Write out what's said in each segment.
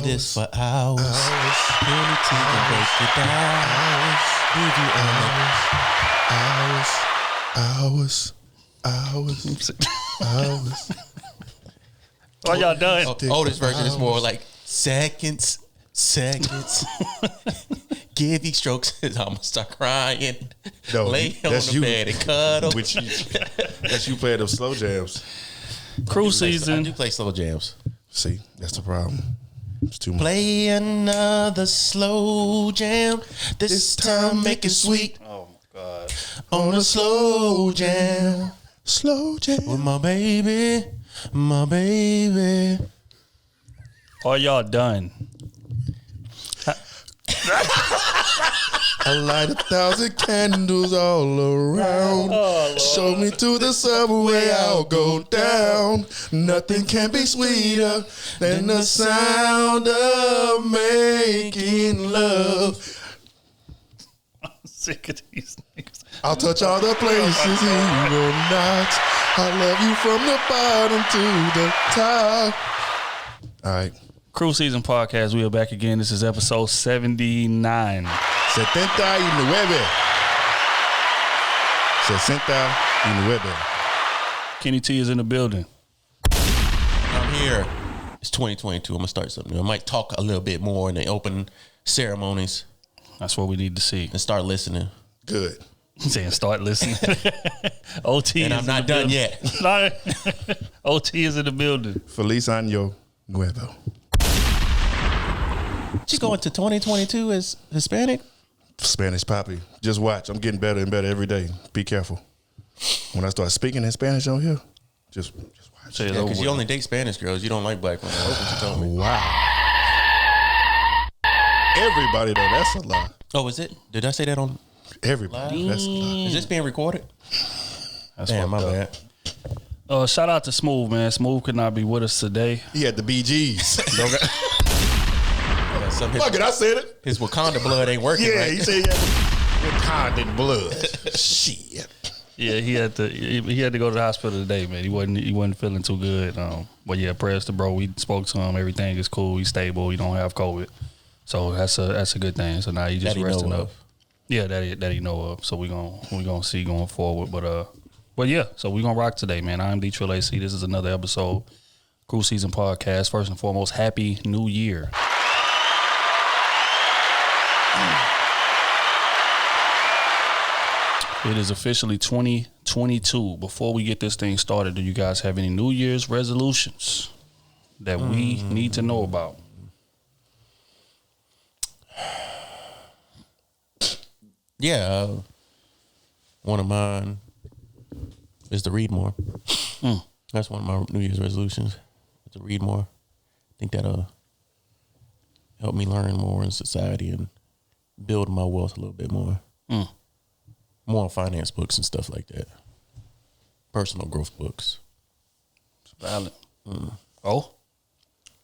this for hours. Anything can break it down. Hours. Are y'all done? Oldest version is more like seconds. Give these strokes, I'm gonna start crying. No, lay on the bed and cuddle. That's you playing those slow jams. Crew season. I do play slow jams. See, that's the problem. It's too much. Play another slow jam. This time make it sweet. Oh my God. On a slow jam. Slow jam. With my baby. My baby. Are y'all done? I light 1,000 candles all around. Show me to the subway, I'll go down. Nothing can be sweeter than the sound of making love. I'm sick of these niggas. I'll touch all the places you will not. I love you from the bottom to the top. All right. Crew Season Podcast. We are back again. This is episode 79. 79. Kenny T is in the building. I'm here. It's 2022. I'm gonna start something new. I might talk a little bit more in the open ceremonies. That's what we need to see. And start listening. Good. I'm saying start listening. OT and is I'm not done yet. OT is in the building. Feliz Año Nuevo. She's going to 2022 as Hispanic? Spanish Poppy. Just watch. I'm getting better and better every day. Be careful. When I start speaking in Spanish on here, just watch. Yeah, because you only date Spanish girls. You don't like black women. That's what you told me. Wow. Everybody, though, that's a lie. Oh, is it? Did I say that on everybody? That's a lie. Is this being recorded? That's Damn, my bad. Shout out to Smooth, man. Smooth could not be with us today. He had the BGs. Fuck it, I said it. His Wakanda blood ain't working, yeah, right? he said he had Wakandan blood. Shit. Yeah, he had to go to the hospital today, man. He wasn't feeling too good. But yeah, prayers to bro. We spoke to him. Everything is cool. He's stable. He don't have COVID. So that's a good thing. So now he just resting up. Yeah, that he know of. So we gonna see going forward. But yeah, so we gonna rock today, man. I'm D Trill AC. This is another episode, Crew Season Podcast. First and foremost, Happy New Year. It is officially 2022. Before we get this thing started, do you guys have any New Year's resolutions that we need to know about? Yeah. One of mine is to read more. That's one of my New Year's resolutions, to read more. I think that'll help me learn more in society and build my wealth a little bit more. More finance books and stuff like that. Personal growth books. It's valid. Oh?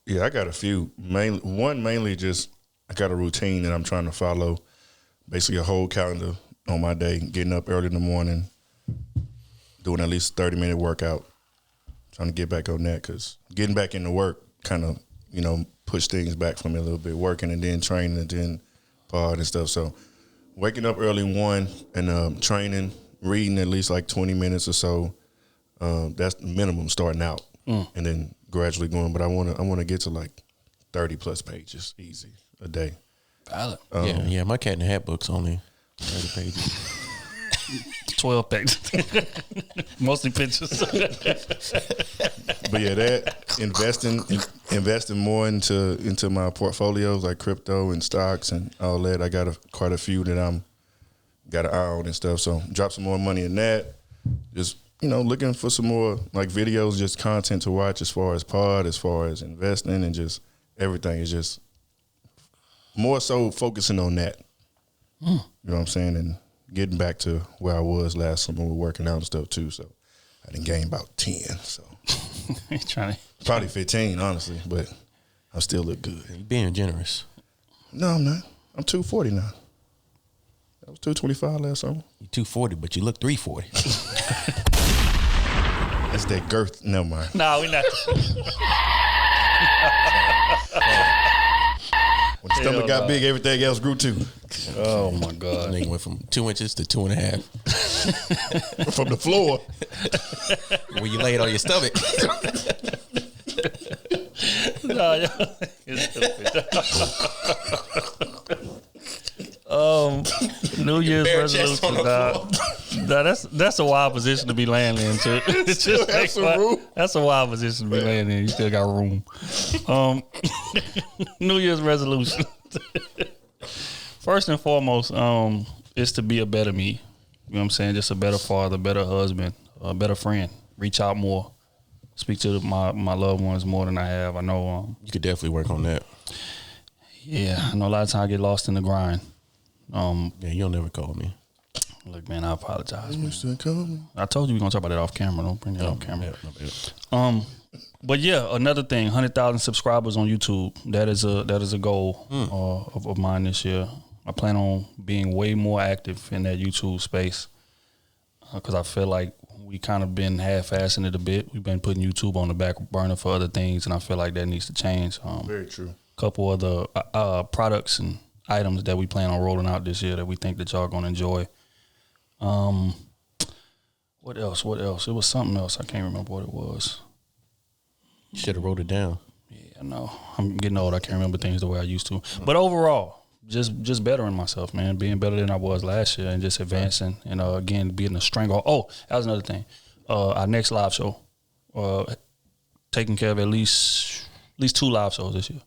Yeah, I got a few. Mainly just I got a routine that I'm trying to follow. Basically a whole calendar on my day. Getting up early in the morning, doing at least a 30-minute workout. Trying to get back on that because getting back into work kind of, push things back for me a little bit. Working and then training and then pod and stuff. So waking up early and training, reading at least like 20 minutes or so. That's the minimum starting out, and then gradually going. But I want to get to like 30 plus pages easy a day. Valid. Yeah. My Cat in the Hat book's only 30 pages. 12 pages. Mostly pictures. But yeah, that investing more into my portfolios like crypto and stocks and all that. I got quite a few that I'm got an eye on and stuff. So drop some more money in that. Just looking for some more like videos, just content to watch as far as pod, as far as investing, and just everything is just more so focusing on that. You know what I'm saying? And getting back to where I was last summer with working out and stuff too. So I done gained about 10. So probably 15, honestly, but I still look good. You're being generous. No, I'm not. I'm 240 now. I was 225 last summer. You're 240, but you look 340. That's that girth. Never mind. No, we're not. Stomach got big, everything else grew too. Oh my God. Nigga went from 2 inches to 2.5. From the floor. When you lay it on your stomach. Nah, y'all is stupid. New Year's Bare chest on resolution, the nah, that's a wild position to be landing into. It's just have some room. That's a wild position to be landing in. You still got room. New Year's resolution. First and foremost, is to be a better me. You know what I'm saying? Just a better father, better husband, a better friend. Reach out more. Speak to my loved ones more than I have. I know. You could definitely work on that. Yeah, I know a lot of times I get lost in the grind. Yeah, you'll never call me. Look, man, I apologize. Man. Used to come. I told you we're gonna talk about that off camera. Don't bring that off camera. Yeah. But yeah, another thing, 100,000 subscribers on YouTube. That is a goal of mine this year. I plan on being way more active in that YouTube space because I feel like we kind of been half-assing it a bit. We've been putting YouTube on the back burner for other things, and I feel like that needs to change. Very true. Couple other products and items that we plan on rolling out this year that we think that y'all gonna enjoy. What else? It was something else. I can't remember what it was. You should have wrote it down. Yeah, I know. I'm getting old. I can't remember things the way I used to. But overall, just bettering myself, man. Being better than I was last year and just advancing and again being a strength. Oh, that was another thing. Our next live show, taking care of at least 2 live shows this year.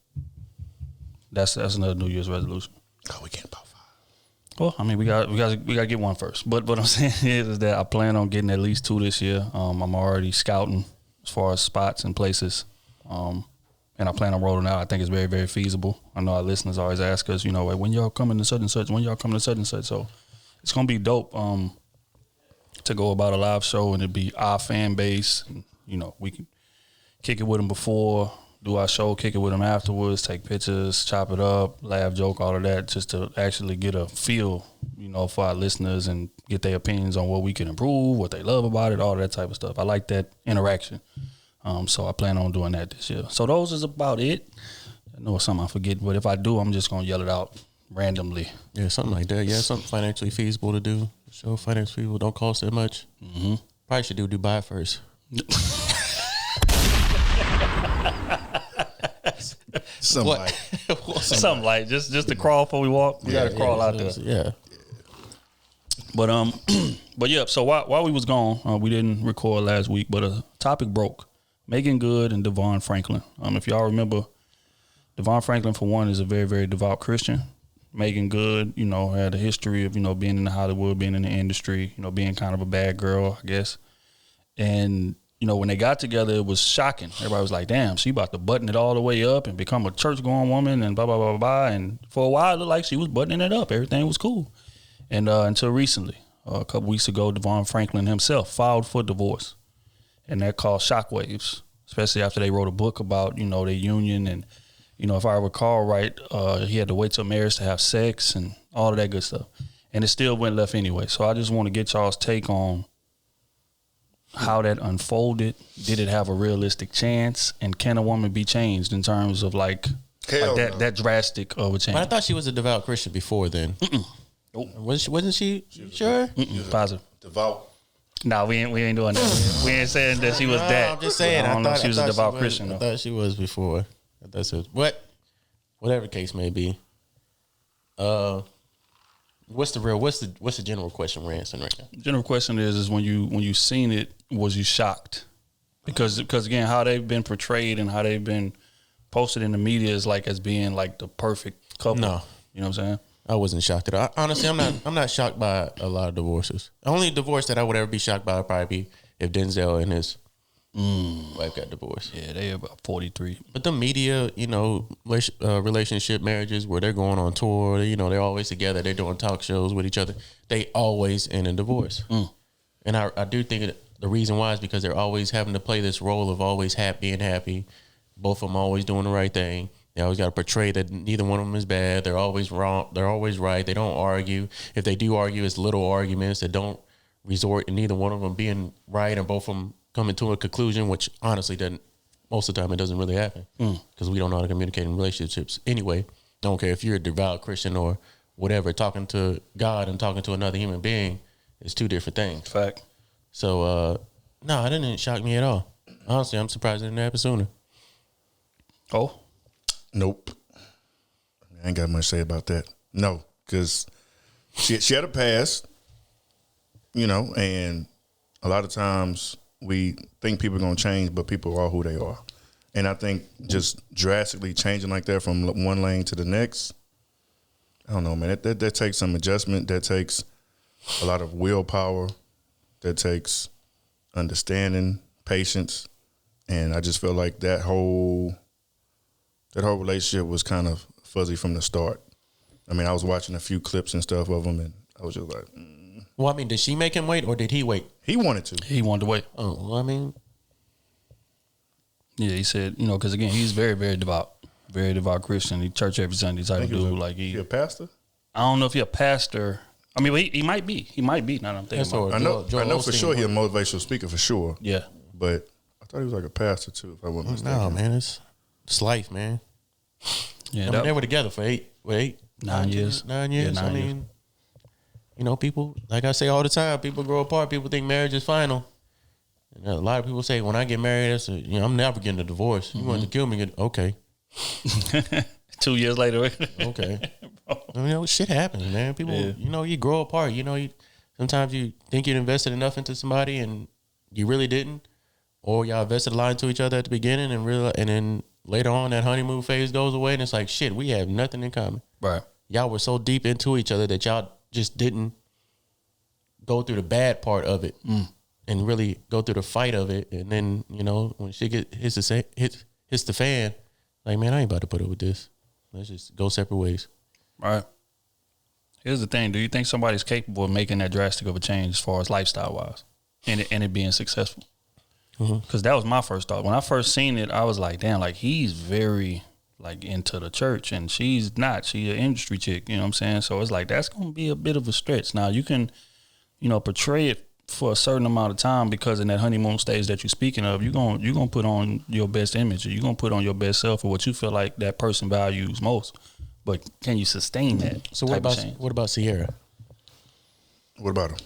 That's another New Year's resolution. Oh, we can't about 5. Well, I mean, we got to get one first. But what I'm saying is that I plan on getting at least 2 this year. I'm already scouting as far as spots and places, and I plan on rolling out. I think it's very, very feasible. I know our listeners always ask us, like, when y'all coming to such and such? When y'all coming to such and such? So it's gonna be dope to go about a live show and it be our fan base. And, we can kick it with them before. Do our show, kick it with them afterwards, take pictures, chop it up, laugh, joke, all of that, just to actually get a feel, for our listeners and get their opinions on what we can improve, what they love about it, all that type of stuff. I like that interaction. So I plan on doing that this year. So those is about it. I know it's something I forget, but if I do, I'm just going to yell it out randomly. Yeah, something like that. Yeah, something financially feasible to do. Show financially feasible, don't cost that much. Mm-hmm. Probably should do Dubai first. Something like just to crawl before we walk. We gotta crawl out there. Yeah. But yeah. So while we was gone, we didn't record last week, but a topic broke. Megan Good and Devon Franklin. If y'all remember, Devon Franklin for one is a very, very devout Christian. Megan Good, had a history of being in Hollywood, being in the industry, being kind of a bad girl, I guess. And when they got together, it was shocking. Everybody was like, damn, she about to button it all the way up and become a church-going woman and blah, blah, blah, blah. And for a while, it looked like she was buttoning it up. Everything was cool. And until recently, a couple weeks ago, Devon Franklin himself filed for divorce. And that caused shockwaves, especially after they wrote a book about, their union. And, if I recall right, he had to wait till marriage to have sex and all of that good stuff. And it still went left anyway. So I just want to get y'all's take on how that unfolded. Did it have a realistic chance? And can a woman be changed in terms of that drastic of a change? But I thought she was a devout Christian before then. Wasn't she? Sure? Positive. Devout. No, we ain't doing that. We ain't saying that she was that. I'm just saying. I don't know if she was a devout Christian. I thought she was before. I thought she was. Whatever the case may be. What's the general question we're answering right now? General question is when you seen it, was you shocked? Because again, how they've been portrayed and how they've been posted in the media is like as being like the perfect couple. No. You know what I'm saying? I wasn't shocked at all. Honestly, I'm not shocked by a lot of divorces. The only divorce that I would ever be shocked by would probably be if Denzel and his wife got divorced. Yeah, they about 43. But the media, relationship marriages where they're going on tour, they're always together, they're doing talk shows with each other. They always end in divorce. And I do think the reason why is because they're always having to play this role of always being happy. Both of them always doing the right thing. They always got to portray that neither one of them is bad. They're always wrong. They're always right. They don't argue. If they do argue, it's little arguments that don't resort to neither one of them being right and both of them coming to a conclusion, which honestly most of the time it doesn't really happen because we don't know how to communicate in relationships anyway. I don't care if you're a devout Christian or whatever. Talking to God and talking to another human being is two different things. Fact. So, no, it didn't shock me at all. Honestly, I'm surprised it didn't happen sooner. Oh? Nope. I ain't got much to say about that. No, because she had a past, and a lot of times we think people are going to change, but people are who they are. And I think just drastically changing like that from one lane to the next, I don't know, man. That takes some adjustment. That takes a lot of willpower. That takes understanding, patience. And I just feel like that whole relationship was kind of fuzzy from the start. I mean, I was watching a few clips and stuff of them, and I was just like, Well, I mean, did she make him wait or did he wait? He wanted to. He wanted to wait. Oh, well, I mean. Yeah, he said, because again, he's very, very devout. Very devout Christian. He church every Sunday type of dude. He a pastor? I don't know if he's a pastor. I mean, he might be. He might be. Now that I'm thinking about it. I know for sure he's a motivational speaker for sure. Yeah. But I thought he was like a pastor too, if I wasn't mistaken. No, man, it's life, man. Yeah, they were together for 9 years. 9 years. Yeah, 9 years. I mean, people, like I say all the time, people grow apart. People think marriage is final. And a lot of people say, when I get married, I'm never getting a divorce. You want to kill me? Okay. 2 years later. Okay. Shit happens, man. People, you grow apart. Sometimes you think you invested enough into somebody and you really didn't. Or y'all invested a lot into each other at the beginning and then later on that honeymoon phase goes away and it's like, shit, we have nothing in common. Right. Y'all were so deep into each other that y'all just didn't go through the bad part of it and really go through the fight of it. And then, when shit hits the fan, like, man, I ain't about to put up with this. Let's just go separate ways. Right. Here's the thing. Do you think somebody's capable of making that drastic of a change as far as lifestyle-wise and it being successful? Because that was my first thought. When I first seen it, I was like, damn, like he's very into the church and she's not. She's an industry chick, you know what I'm saying? So it's like, that's going to be a bit of a stretch. Now you can, portray it for a certain amount of time because in that honeymoon stage that you're speaking of, you're gonna put on your best image or you're going to put on your best self or what you feel like that person values most. But can you sustain that? So what about Sierra? What about her?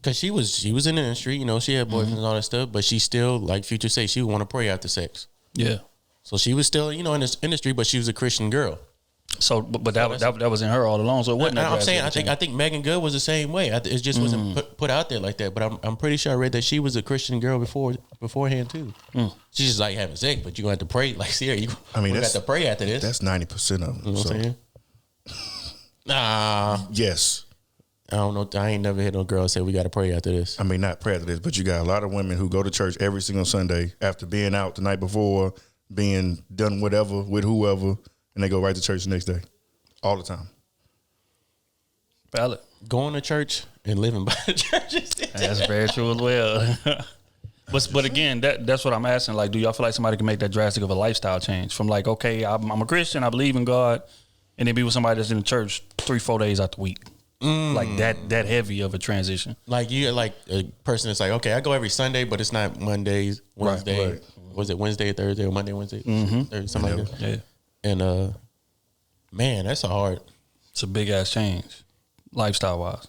Because she was in the industry, she had boyfriends and all that stuff, but she still, like Future say, she would want to pray after sex. Yeah. So she was still, in this industry, but she was a Christian girl. So, but that was in her all along. So it wasn't. I'm saying, I think Megan Good was the same way. It just wasn't put out there like that. But I'm pretty sure I read that she was a Christian girl beforehand too. She's just like having sex, but you gonna have to pray. Like Sierra, you have to pray after this. That's 90% of them. You know what I'm saying? Nah. Yes. I don't know. I ain't never heard no girl say we got to pray after this. I mean, not pray after this, but you got a lot of women who go to church every single Sunday after being out the night before, being done whatever with whoever, and they go right to church the next day, all the time. Valid. Going to church and living by the church. That's very true as well. But again, that's what I'm asking. Like, do y'all feel like somebody can make that drastic of a lifestyle change from like, okay, I'm a Christian, I believe in God, and then be with somebody that's in the church 3-4 days out the week? Like that heavy of a transition. Like you like a person that's like, okay, I go every Sunday, but it's not Mondays, Wednesday. Right. Was it Wednesday, Thursday, or Monday, Wednesday? Thursday, something like that. Yeah. And man, that's it's a big ass change, lifestyle wise.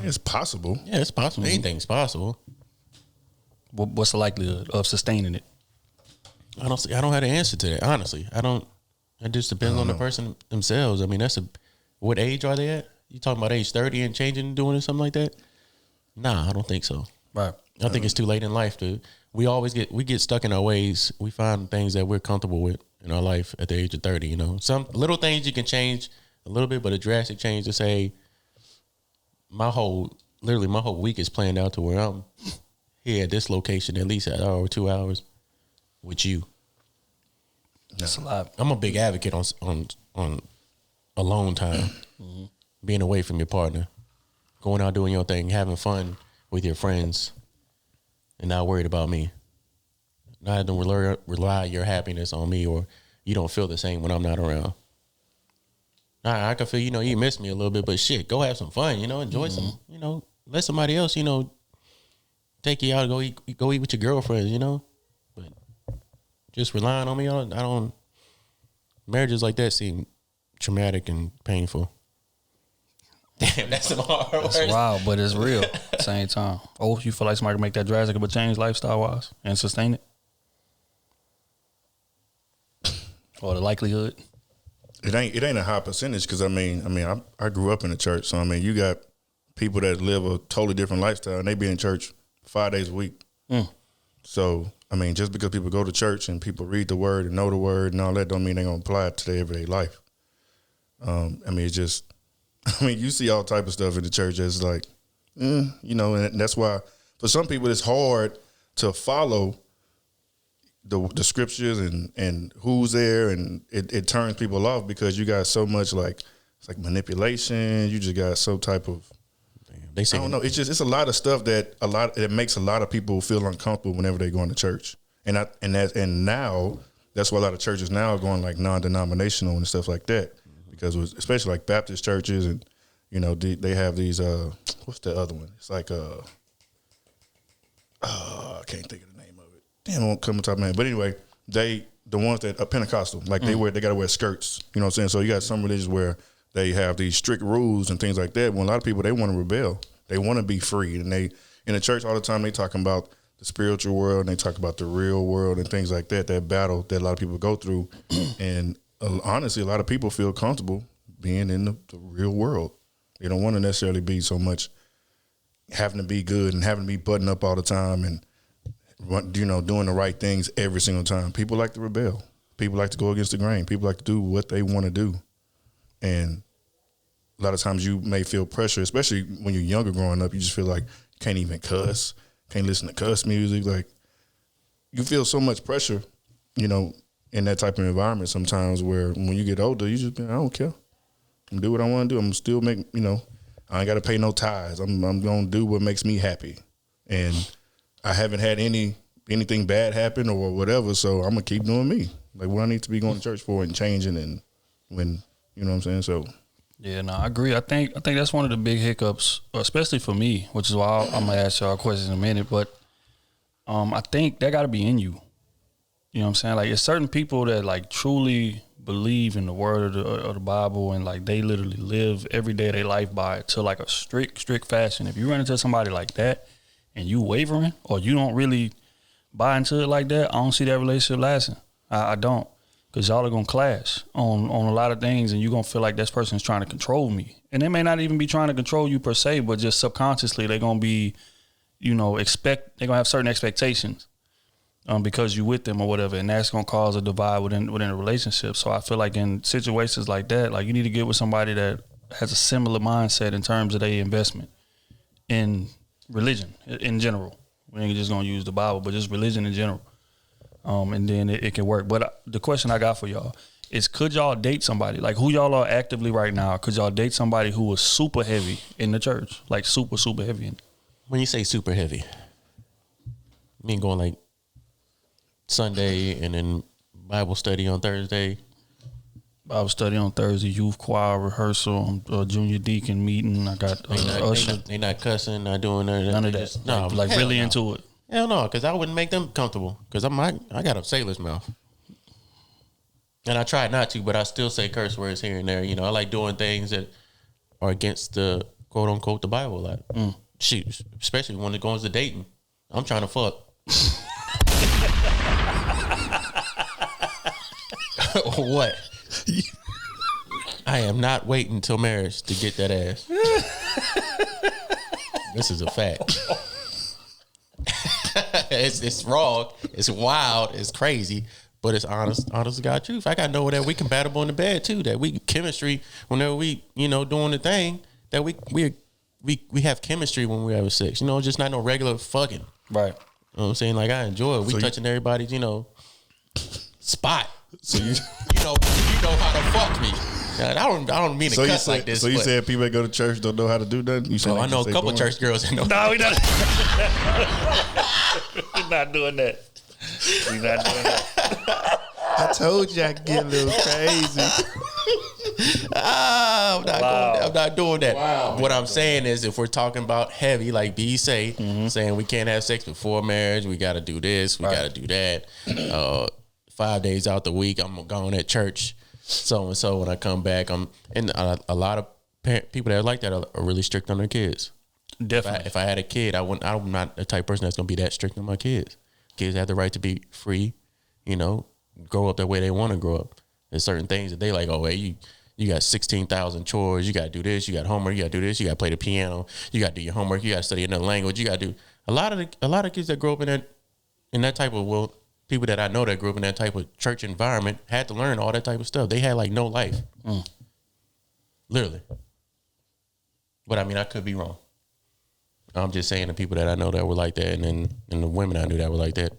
It's possible. Yeah, it's possible. Anything's possible. What's the likelihood of sustaining it? I don't have the answer to that. Honestly, I don't. It just depends on the person themselves. I mean, what age are they at? You talking about age 30 and changing and doing it, something like that? Nah, I don't think so. Right. I think it's too late in life we get stuck in our ways. We find things that we're comfortable with in our life at the age of 30, Some little things you can change a little bit, but a drastic change to say my whole week is planned out to where I'm here at this location at least an hour or 2 hours with you. That's a lot. I'm a big advocate on alone time. Being away from your partner, going out doing your thing, having fun with your friends, and not worried about me. Not having to rely your happiness on me, or you don't feel the same when I'm not around. I can feel, you miss me a little bit, but shit, go have some fun, enjoy some, let somebody else, take you out, go eat with your girlfriends, But just relying on me, marriages like that seem traumatic and painful. Damn, that's some hard words. It's wild, but it's real at the same time. Oh, you feel like somebody can make that drastic of a change lifestyle-wise and sustain it? Or the likelihood? It ain't a high percentage because I grew up in the church, so you got people that live a totally different lifestyle and they be in church 5 days a week. So just because people go to church and people read the word and know the word and all that, don't mean they're gonna apply it to their everyday life. It's just, you see all type of stuff in the church that's like, and that's why for some people it's hard to follow the scriptures and who's there, and it turns people off because you got so much it's like manipulation. You just got some type of, I don't know. It's a lot of stuff that makes a lot of people feel uncomfortable whenever they go into church, and now that's why a lot of churches now are going like non-denominational and stuff like that, because especially like Baptist churches and they have these what's the other one? It's like I can't think of the name of it. Damn, it won't come to the top of my head. But anyway, the ones that are Pentecostal, like they gotta wear skirts. You know what I'm saying? So you got some religions where they have these strict rules and things like that. When a lot of people, they want to rebel. They want to be free. And they, in the church all the time, they talking about the spiritual world and they talk about the real world and things like that, that battle that a lot of people go through. And honestly, a lot of people feel comfortable being in the real world. They don't want to necessarily be so much having to be good and having to be buttoned up all the time and, doing the right things every single time. People like to rebel. People like to go against the grain. People like to do what they want to do. And a lot of times you may feel pressure, especially when you're younger growing up. You just feel like you can't even cuss, can't listen to cuss music. Like, you feel so much pressure, in that type of environment sometimes, where when you get older, you just, I don't care. I'm do what I want to do. I'm still I ain't got to pay no tithes. I'm going to do what makes me happy. And I haven't had anything bad happen or whatever, so I'm going to keep doing me. Like, what I need to be going to church for and changing, and when, you know what I'm saying? So, yeah, no, I agree. I think that's one of the big hiccups, especially for me, which is why I'm gonna ask y'all a question in a minute. But I think that got to be in you. You know what I'm saying? Like, it's certain people that like truly believe in the word of the Bible, and like they literally live every day of their life by it to like a strict fashion. If you run into somebody like that and you wavering or you don't really buy into it like that, I don't see that relationship lasting. I don't. Because y'all are going to clash on a lot of things, and you're going to feel like this person's trying to control me. And they may not even be trying to control you per se, but just subconsciously they're going to be, they're going to have certain expectations because you're with them or whatever, and that's going to cause a divide within a relationship. So I feel like in situations like that, like, you need to get with somebody that has a similar mindset in terms of their investment in religion in general. We ain't just going to use the Bible, but just religion in general. And then it can work. But the question I got for y'all is, could y'all date somebody? Like, who y'all are actively right now, could y'all date somebody who was super heavy in the church? Like, super, super heavy. When you say super heavy, you mean going like Sunday and then Bible study on Thursday? Bible study on Thursday, youth choir rehearsal, junior deacon meeting. I got usher. They not cussing, not doing none of that. Just, no, like really into it. Hell no, because I wouldn't make them comfortable. Because I got a sailor's mouth, and I try not to, but I still say curse words here and there. I like doing things that are against the quote unquote the Bible. Like, shoot, especially when it goes to dating. I'm trying to fuck. What? I am not waiting till marriage to get that ass. This is a fact. It's wrong, it's wild, it's crazy, but it's honest to God truth. I gotta know that we compatible in the bed too, that we chemistry whenever we doing the thing, that we have chemistry when we have sex, just not no regular fucking. Right. You know what I'm saying? Like, I enjoy it. We touching everybody's spot. So you know how to fuck me. I don't mean to cuss like this. So you said people that go to church don't know how to do nothing? I know a couple of church girls that know. No, we not. We're not doing that. We're not doing that. I told you I could get a little crazy. I'm not doing that. Wow. What I'm saying is, if we're talking about heavy, like B say, saying we can't have sex before marriage, we got to do this, we got to do that. 5 days out the week, I'm going at church. so and so when I come back. And a lot of people that are like that are really strict on their kids. Definitely. If I had a kid, I'm not the type of person that's gonna be that strict on my kids. Kids have the right to be free, grow up the way they want to grow up. There's certain things that they like. Oh, hey, you got 16,000 chores. You got to do this. You got homework. You got to do this. You got to play the piano. You got to do your homework. You got to study another language. You got to do a lot of kids that grow up in that type of people that I know that grew up in that type of church environment had to learn all that type of stuff. They had like no life, literally. But I mean, I could be wrong. I'm just saying the people that I know that were like that, and the women I knew that were like that,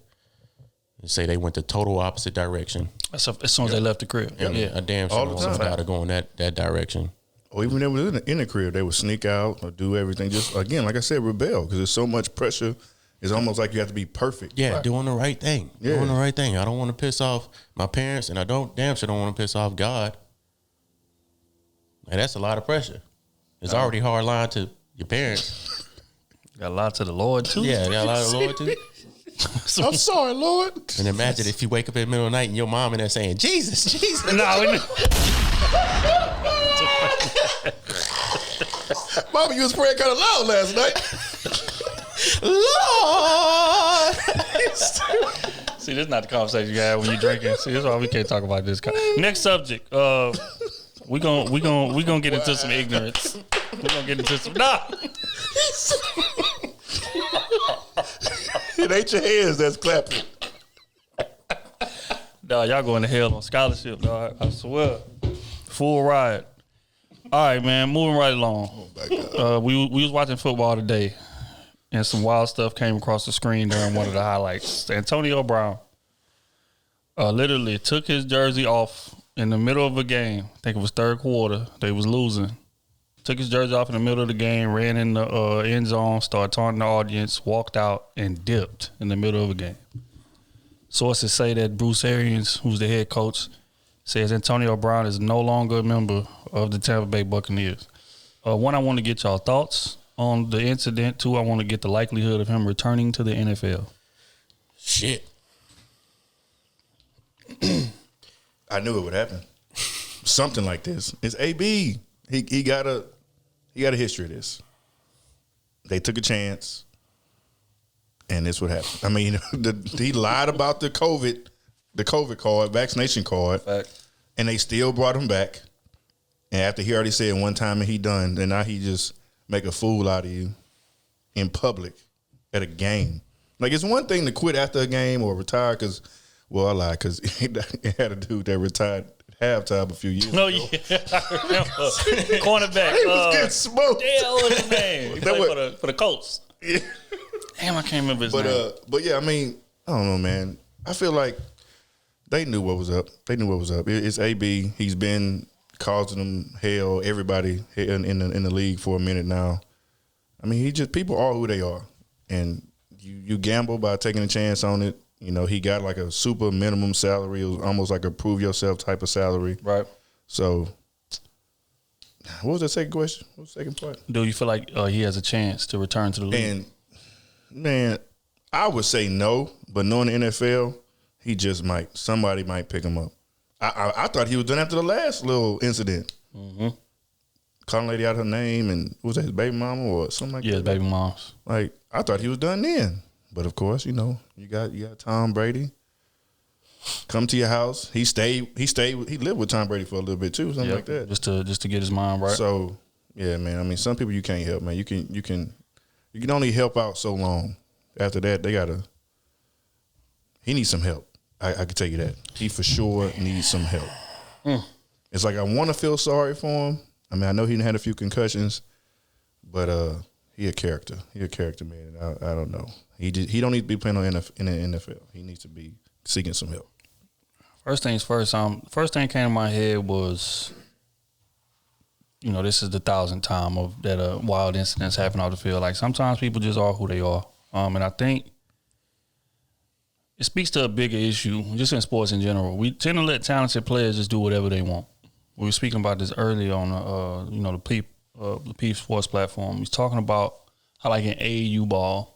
say they went the total opposite direction. As soon as they left the crib. And a damn sure almost got to go in that direction. Or even when they were in the crib, they would sneak out or do everything. Just, again, like I said, rebel, because there's so much pressure. It's almost like you have to be perfect. Yeah, right. Doing the right thing. Yeah. Doing the right thing. I don't want to piss off my parents, and I damn sure don't want to piss off God. And that's a lot of pressure. It's already hard lying to your parents. Got a lot to the Lord, too. Yeah, got a lot to the Lord, too. I'm sorry, Lord. And imagine if you wake up in the middle of the night and your mom in there saying, Jesus. No. Mama, you was praying kind of loud last night. Lord. See, this is not the conversation you have when you're drinking. See, this is why we can't talk about this. Next subject. We gonna get into some ignorance. We're gonna get into some It ain't your hands that's clapping. Dog, y'all going to hell on scholarship, dog. I swear. Full ride. All right, man. Moving right along. Oh my God. We was watching football today, and some wild stuff came across the screen during one of the highlights. Antonio Brown literally took his jersey off in the middle of a game. I think it was third quarter. They was losing. Took his jersey off in the middle of the game, ran in the end zone, started taunting the audience, walked out, and dipped in the middle of a game. Sources say that Bruce Arians, who's the head coach, says Antonio Brown is no longer a member of the Tampa Bay Buccaneers. One, I want to get y'all thoughts on the incident. Two, I want to get the likelihood of him returning to the NFL. Shit. I knew it would happen. Something like this. It's AB. He got a history of this. They took a chance, and this what happened. I mean, he lied about the COVID card, vaccination card, and they still brought him back. And after he already said one time and he done, then now he just make a fool out of you in public at a game. Like, it's one thing to quit after a game or retire because, well, I lied, because it had a dude that retired halftime a few years ago. Yeah, I remember. Cornerback. He was getting smoked. Yeah, what was his name? He played for the Colts. Yeah. Damn, I can't remember his name. But yeah, I mean, I don't know, man. I feel like they knew what was up. It's AB. He's been causing them hell. Everybody in the league for a minute now. I mean, people are who they are, and you gamble by taking a chance on it. You know, he got like a super minimum salary. It was almost like a prove yourself type of salary. Right. So, what was the second question? What was the second part? Do you feel like he has a chance to return to the league? And, man, I would say no, but knowing the NFL, he just might. Somebody might pick him up. I thought he was done after the last little incident. Mm-hmm. Calling lady out her name, and was that his baby mama or something like that? Yeah, his baby moms. Like, I thought he was done then. But of course, you know, you got Tom Brady come to your house. He lived with Tom Brady for a little bit too, something like that. Just to get his mind right. So, yeah, man. I mean, some people you can't help, man. You can only help out so long. After that, he needs some help. I can tell you that. He for sure needs some help. It's like I want to feel sorry for him. I mean, I know he had a few concussions, but he a character. He a character, man. I don't know. He don't need to be playing in the NFL. He needs to be seeking some help. First things first. First thing came to my head was, you know, this is the 1,000th time of that wild incidents happen off the field. Like, sometimes people just are who they are, and I think it speaks to a bigger issue just in sports in general. We tend to let talented players just do whatever they want. We were speaking about this earlier on, the Peep Sports platform. He's talking about how, like, in AAU ball,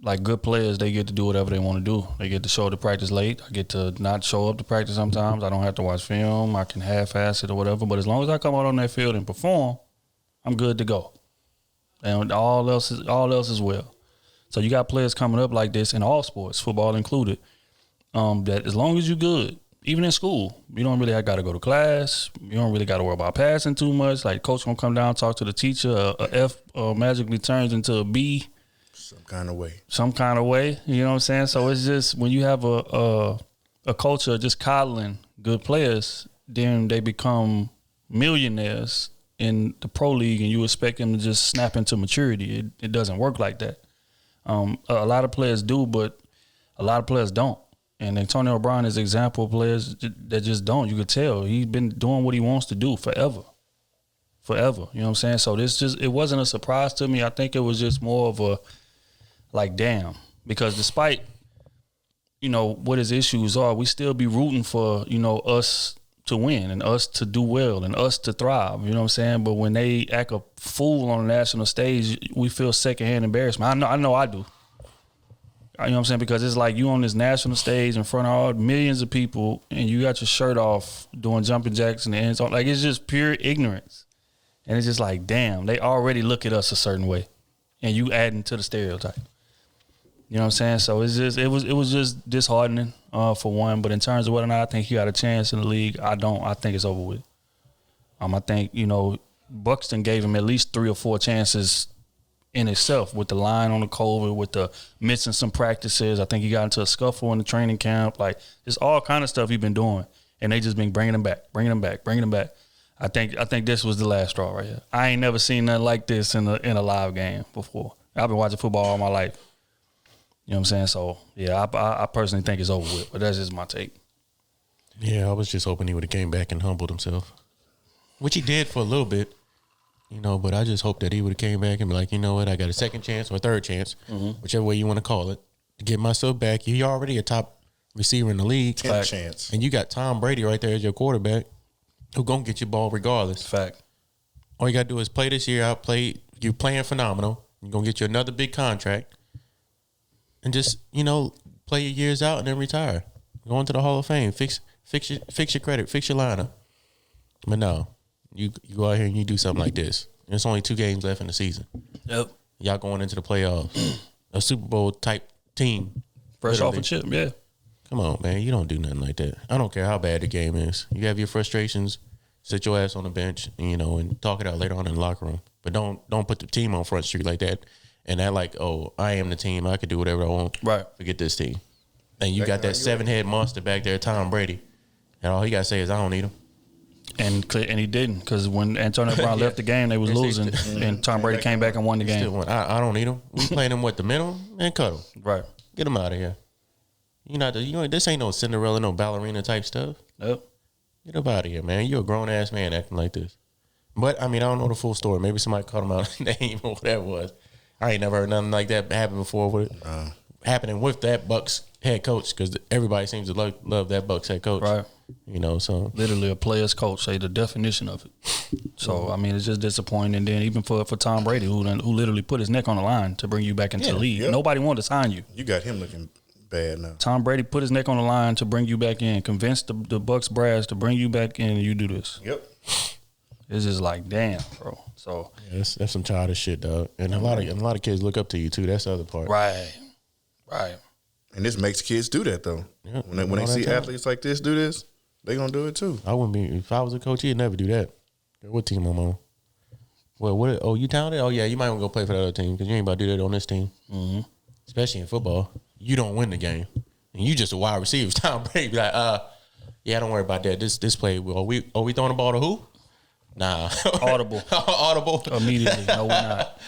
like good players, they get to do whatever they want to do. They get to show up to practice late. I get to not show up to practice sometimes. I don't have to watch film. I can half-ass it or whatever. But as long as I come out on that field and perform, I'm good to go. And all else is well. So you got players coming up like this in all sports, football included, that as long as you're good, even in school, you don't really got to go to class. You don't really got to worry about passing too much. Like coach gonna come down, talk to the teacher. A F magically turns into a B. Some kind of way. You know what I'm saying? So it's just when you have a culture of just coddling good players, then they become millionaires in the pro league, and you expect them to just snap into maturity. It doesn't work like that. A lot of players do, but a lot of players don't. And Antonio Brown is an example of players that just don't. You could tell he's been doing what he wants to do forever. You know what I'm saying? So it wasn't a surprise to me. I think it was just more of a like, damn, because despite, what his issues are, we still be rooting for, us to win and us to do well and us to thrive. You know what I'm saying? But when they act a fool on the national stage, we feel secondhand embarrassment. I know I do. You know what I'm saying? Because it's like you on this national stage in front of all millions of people and you got your shirt off doing jumping jacks in the end zone. Like, it's just pure ignorance. And it's just like, damn, they already look at us a certain way. And you adding to the stereotype. You know what I'm saying? So it was just disheartening for one. But in terms of whether or not I think he got a chance in the league, I don't. I think it's over with. I think, Buxton gave him at least 3 or 4 chances in itself with the line on the COVID, with the missing some practices. I think he got into a scuffle in the training camp. Like, there's all kind of stuff he's been doing. And they just been bringing him back. I think this was the last straw right here. I ain't never seen nothing like this in a live game before. I've been watching football all my life. You know what I'm saying? So, yeah, I personally think it's over with, but that's just my take. Yeah, I was just hoping he would have came back and humbled himself, which he did for a little bit, but I just hope that he would have came back and be like, you know what, I got a second chance or a third chance, whichever way you want to call it, to get myself back. You're already a top receiver in the league. 10th chance. And you got Tom Brady right there as your quarterback who going to get you ball regardless. Fact. All you got to do is play this year out, you're playing phenomenal. You're going to get you another big contract. And just, play your years out and then retire. Go into the Hall of Fame. Fix your credit. Fix your lineup. But no, you go out here and you do something like this. There's only 2 games left in the season. Yep. Y'all going into the playoffs. A Super Bowl type team. Fresh off a chip, yeah. Come on, man. You don't do nothing like that. I don't care how bad the game is. You have your frustrations. Sit your ass on the bench, and talk it out later on in the locker room. But don't put the team on Front Street like that. And that like, oh, I am the team. I could do whatever I want. Right. Forget this team. And you got that 7-head monster back there, Tom Brady. And all he got to say is, I don't need him. And he didn't, because when Antonio Brown left the game, they was losing. And Tom Brady came back and won the game. Still won. I don't need him. We playing him the minimum? Man, cut him. Right. Get him out of here. This ain't no Cinderella, no ballerina type stuff. Nope. Get up out of here, man. You're a grown-ass man acting like this. But, I don't know the full story. Maybe somebody called him out name or whatever it was. I ain't never heard nothing like that happen before with it. Happening with that Bucs head coach, because everybody seems to love that Bucs head coach. Right. So. Literally a player's coach, say the definition of it. So, it's just disappointing. And then even for Tom Brady, who literally put his neck on the line to bring you back into the league. Yep. Nobody wanted to sign you. You got him looking bad now. Tom Brady put his neck on the line to bring you back in, convinced the Bucs brass to bring you back in, and you do this. Yep. It's just like, damn, bro. So yeah, that's some childish shit, dog. And a lot of kids look up to you too. That's the other part. Right. And this makes kids do that though. Yeah, when they see athletes like this do this, they gonna do it too. I wouldn't be if I was a coach. He'd never do that. What team I'm on? Well, what? Oh, you talented? Oh yeah, you might want to go play for the other team because you ain't about to do that on this team. Mm-hmm. Especially in football, you don't win the game, and you just a wide receiver. Tom Brady be like, yeah, don't worry about that. This play, are we throwing the ball to who? Nah. Audible. Immediately. No, we're not.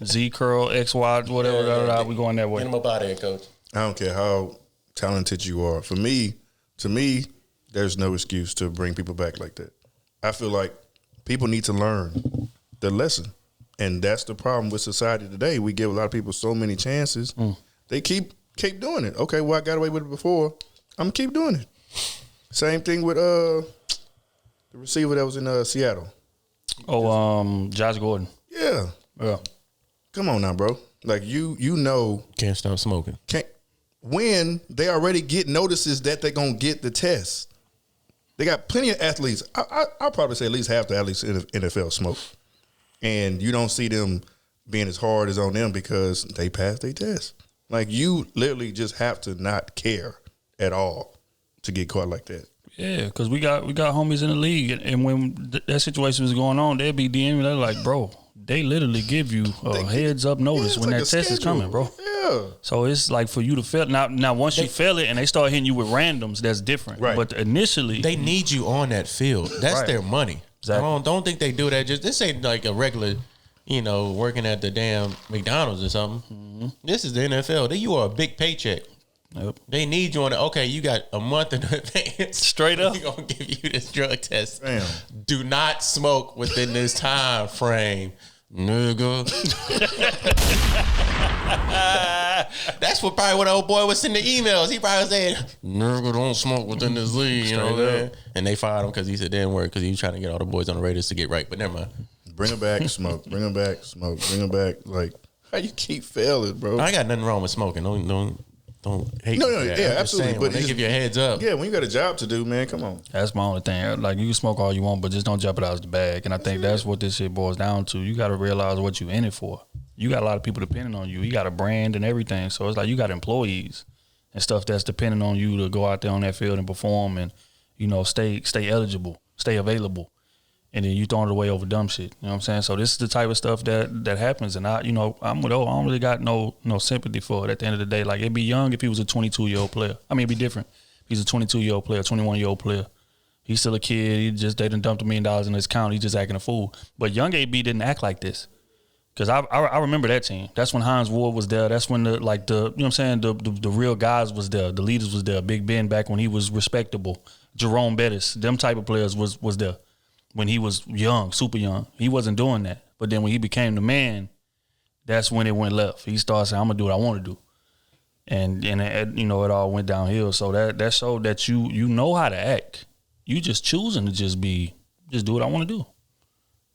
Z curl, X, Y, whatever. We going that way. Get him up out of here, coach. I don't care how talented you are. To me, there's no excuse to bring people back like that. I feel like people need to learn the lesson. And that's the problem with society today. We give a lot of people so many chances. They keep doing it. Okay, well, I got away with it before. I'm going to keep doing it. Same thing with the receiver that was in Seattle. Oh, Josh Gordon. Yeah. come on now, bro. Like you know, Can't stop smoking. When they already get notices that they're gonna get the test. They got plenty of athletes. I'll probably say at least half the athletes in the NFL smoke, and you don't see them being as hard as on them because they passed their test. Like you literally just have to not care at all to get caught like that. Yeah, because we got homies in the league, and when that situation was going on, they'd be DMing. They're like, bro, they literally give you a heads up notice when that test is coming, bro. Yeah. So it's like for you to fail. Now once you fail it and they start hitting you with randoms, that's different. Right. But initially, They need you on that field. That's Right. their money. Exactly. I don't think they do that. This ain't like a regular, working at the damn McDonald's or something. Mm-hmm. This is the NFL. You are a big paycheck. Yep. They need you on it. Okay, you got a month in advance. Straight up. We're going to give you this drug test. Damn. Do not smoke within this time frame, nigga. That's what probably what old boy was sending the emails. He probably was saying, nigga, don't smoke within this league. You know what I'm saying? And they fired him because he said they didn't work because he was trying to get all the boys on the Raiders to get right. But never mind. Bring them back, smoke. Bring them back, smoke. Bring them back. Like, how you keep failing, bro? I ain't got nothing wrong with smoking. Don't hate No, me for that. yeah, I'm just absolutely. saying, But when they it's- give you a heads up. Yeah, when you got a job to do, man, come on. That's my only thing. Like, you can smoke all you want, but just don't jeopardize the bag. And I think that's what this shit boils down to. You got to realize what you in it for. You got a lot of people depending on you. You got a brand and everything. So it's like you got employees and stuff that's depending on you to go out there on that field and perform and, stay eligible, stay available. And then you throwing it away over dumb shit. You know what I'm saying? So this is the type of stuff that happens. And I'm with O. I don't really got no sympathy for it at the end of the day. Like, it'd be young if he was a 22-year-old player. I mean, it'd be different. He's a 22-year-old player, 21-year-old player. He's still a kid. They done dumped $1 million in his account. He's just acting a fool. But young AB didn't act like this. Because I remember that team. That's when Hines Ward was there. That's when the real guys was there. The leaders was there. Big Ben back when he was respectable. Jerome Bettis. Them type of players was there. When he was young, super young. He wasn't doing that. But then when he became the man, that's when it went left. He started saying, I'm going to do what I want to do. And it all went downhill. So that showed that you know how to act. You just choosing to just do what I want to do.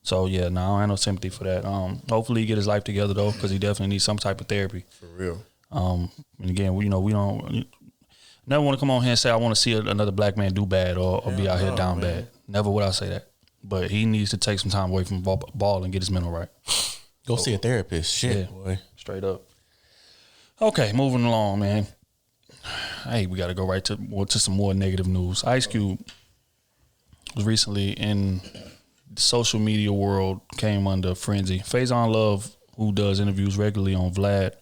So, yeah, no, I don't have no sympathy for that. Hopefully he get his life together, though, because he definitely needs some type of therapy. For real. And again, we don't never want to come on here and say I want to see another black man do bad or be out here down bad. Never would I say that. But he needs to take some time away from ball and get his mental right. Go see a therapist. Shit, boy. Straight up. Okay, moving along, man. Hey, we got to go right to some more negative news. Ice Cube was recently in the social media world, came under frenzy. Faison Love, who does interviews regularly on Vlad,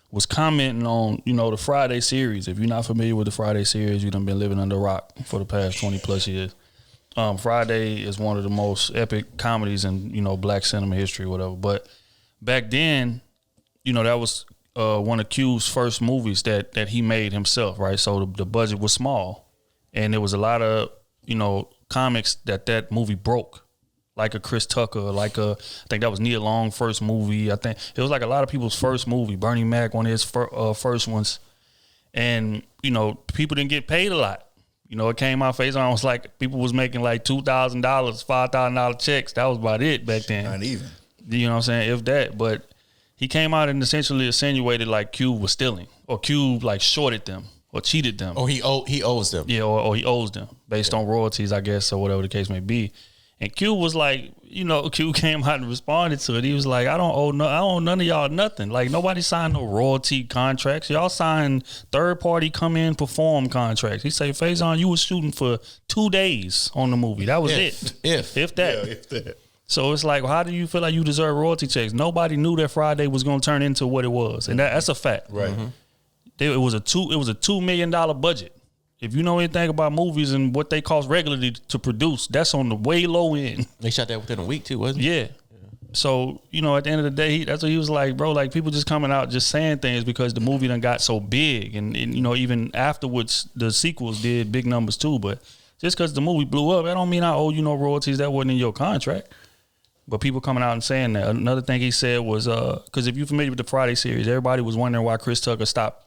was commenting on, the Friday series. If you're not familiar with the Friday series, you done been living under a rock for the past 20 plus years. Friday is one of the most epic comedies in, black cinema history, whatever. But back then, that was one of Q's first movies that he made himself, right? So the budget was small. And there was a lot of, comics that movie broke. Like a Chris Tucker, I think that was Nia Long's first movie. I think it was like a lot of people's first movie. Bernie Mac, one of his first ones. And, people didn't get paid a lot. It came out, Faison was like, people was making like $2,000, $5,000 checks. That was about it back then. Not even. You know what I'm saying? If that. But he came out and essentially insinuated like Cube was stealing. Or Cube like shorted them or cheated them. Or he owes them. Yeah, or he owes them based on royalties, I guess, or whatever the case may be. And Cube was like, Cube came out and responded to it. He was like, I don't owe none of y'all nothing. Like, nobody signed no royalty contracts. Y'all signed third-party come-in, perform contracts. He said, Faison, you was shooting for 2 days on the movie. That was it. If that. Yeah, if that. So it's like, how do you feel like you deserve royalty checks? Nobody knew that Friday was going to turn into what it was. And that's a fact. Right. Mm-hmm. It was a $2 million budget. If you know anything about movies and what they cost regularly to produce, that's on the way low end. They shot that within a week too, wasn't it? Yeah. So, at the end of the day, that's what he was like, bro, like people just coming out just saying things because the movie done got so big. And even afterwards, the sequels did big numbers too. But just because the movie blew up, that don't mean I owe you no royalties. That wasn't in your contract. But people coming out and saying that. Another thing he said was, because if you're familiar with the Friday series, everybody was wondering why Chris Tucker stopped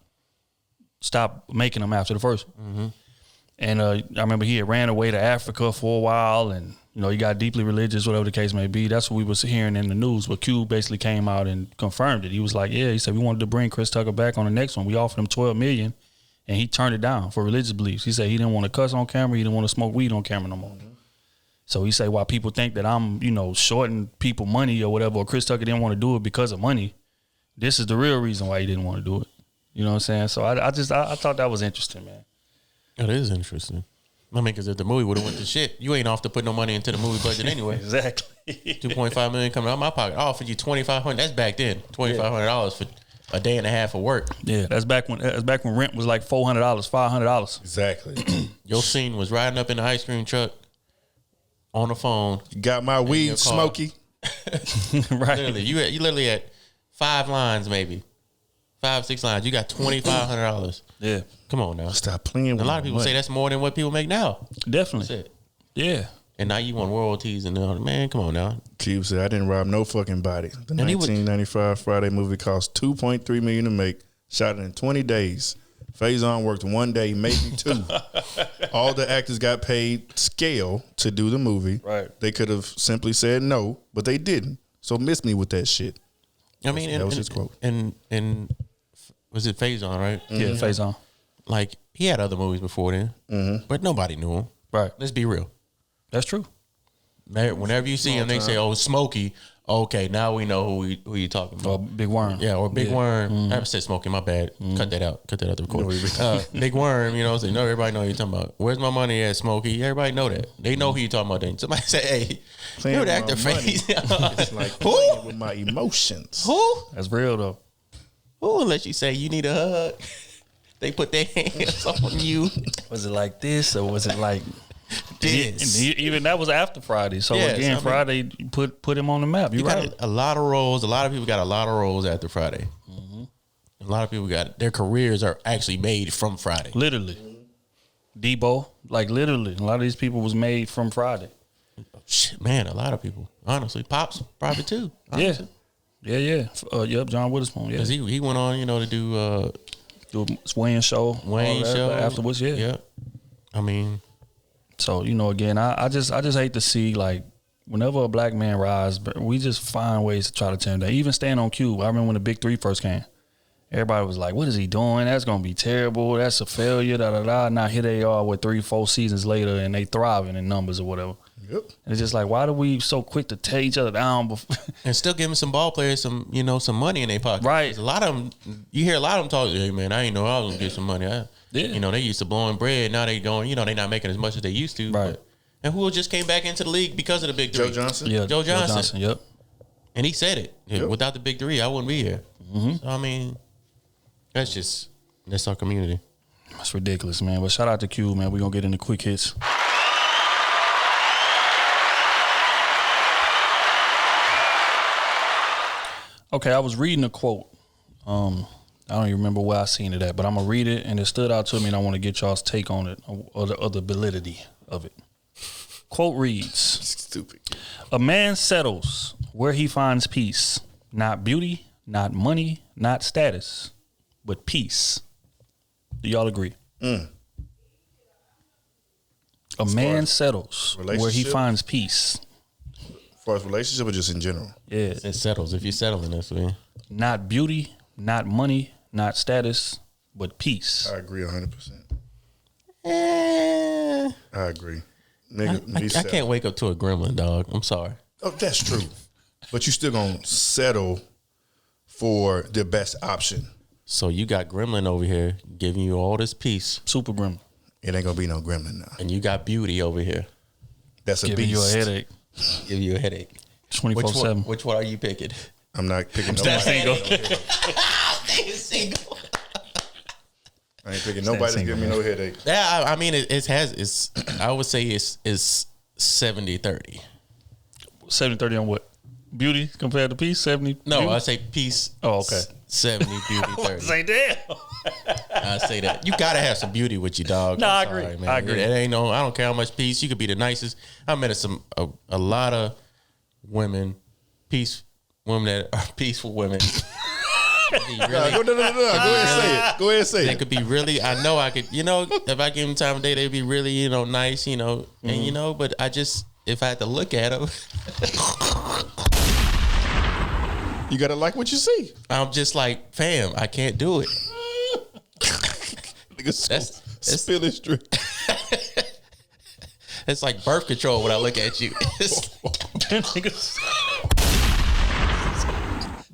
making them after the first one. Mm-hmm. And I remember he had ran away to Africa for a while and You know, he got deeply religious, whatever the case may be. That's what we was hearing in the news. But Q basically came out and confirmed it. He was like, yeah, he said, we wanted to bring Chris Tucker back on the next one. We offered him $12 million, and he turned it down for religious beliefs. He said he didn't want to cuss on camera. He didn't want to smoke weed on camera no more. Mm-hmm. So he said, while people think that I'm, you know, shorting people money or whatever, or Chris Tucker didn't want to do it because of money, this is the real reason why he didn't want to do it. You know what I'm saying? So I thought that was interesting, man. It is interesting. I mean, because if the movie would have went to shit, you ain't off to put no money into the movie budget anyway. Exactly. $2.5 million coming out of my pocket. I offered you $2,500. That's back then. $2,500 for a day and a half of work. Yeah, that's back when rent was like $400, $500. Exactly. Your scene was riding up in the ice cream truck on the phone. You got my weed, Smokey. Right. Literally, you literally had 5 lines, maybe 5, 6 lines. You got $2,500. Yeah. Come on now. Stop playing with A lot of people say that's more than what people make now. Definitely. That's it. Yeah. And now you want royalties and man, come on now. Cube said, I didn't rob no fucking body. The 1995 Friday movie cost $2.3 million to make, shot it in 20 days. Faison worked 1 day, maybe 2. All the actors got paid scale to do the movie. Right. They could have simply said no, but they didn't. So miss me with that shit. I mean, that was his quote. And was it Faison, right? Mm-hmm. Yeah, Faison. Like, he had other movies before then, but nobody knew him. Right. Let's be real. That's true. Whenever you see him, they say, "Oh, Smokey." Okay, now we know who you talking about. Or Big Worm. Yeah, or Big Worm. I said Smokey. My bad. Cut that out. Cut that out the recording. Big Worm. You know, so everybody know who you talking about. Where's my money at, Smokey? Everybody know that. They know who you talking about. Then somebody say, "Hey, you the actor face." It's like playing with my emotions. Who? That's real though. Who will let you say you need a hug? They put their hands on you. Was it like this or was it like this? And even that was after Friday. So Yes, again, Friday put him on the map. You right. got a lot of roles. A lot of people got a lot of roles after Friday. A lot of people got their careers are actually made from Friday. Literally. Debo, like literally. A lot of these people was made from Friday. Shit, man, a lot of people. Honestly, Pops probably too. Honestly. Yeah. Yep, John Witherspoon. Yeah. Because he went on, to do Wayne show. Wayne show afterwards. Yeah. Yeah. I mean, so again, I just hate to see like whenever a black man rise, but we just find ways to try to tear him down. Even staying on Cube. I remember when the Big 3 first came. Everybody was like, "What is he doing? That's gonna be terrible. That's a failure." Now here they are with 3-4 seasons later, and they thriving in numbers or whatever. Yep. And it's just like, why do we so quick to tear each other down? Before? And still giving some ball players some money in their pocket. Right. A lot of them, you hear a lot of them talk. Hey man, I ain't know I was gonna get some money. Yeah. They used to blowing bread. Now they going. They not making as much as they used to. Right. And who just came back into the league because of the Big 3? Joe Johnson. Yeah, Joe Johnson. Yep. And he said it. Yep. Without the Big 3, I wouldn't be here. Mm-hmm. So I mean, that's our community. That's ridiculous, man. But shout out to Q, man. We're gonna get into quick hits. Okay, I was reading a quote. I don't even remember where I seen it at, but I'm gonna read it, and it stood out to me, and I want to get y'all's take on it or the validity of it. Quote reads: Stupid. "A man settles where he finds peace, not beauty, not money, not status, but peace." Do y'all agree? A man settles where he finds peace. As far as relationship or just in general? Yeah. It settles. If you're settling this, man. Not beauty, not money, not status, but peace. I agree 100%. I I agree. Nigga, I can't wake up to a gremlin, dog. I'm sorry. Oh, that's true. But you still gonna settle for the best option. So you got gremlin over here giving you all this peace, Super grim. It ain't gonna be no gremlin now. and you got beauty over here That's a Giving beast. you a headache. giving you a headache. 24/7. Which one are you picking? I'm not picking That nobody. Single. I ain't picking nobody to give me no headache. Yeah, I mean it's I would say it's 70-30. 70-30 on what? Beauty compared to peace? 70? No, beauty? I say peace. Oh, okay. 70 beauty 30. Say damn. I say that you gotta have some beauty with you, dog. No, I'm I agree. sorry, man. I agree. It ain't no. I don't care how much peace. You could be the nicest. I met a lot of women, women that are peaceful women. Really, No. Go ahead and say it. Go ahead and say they it. could be really. I know I could. If I give them time of day, they'd be really, nice. And but if I had to look at them, you gotta like what you see. I'm just like, fam, I can't do it. That's spill his drink. It's like birth control when I look at you.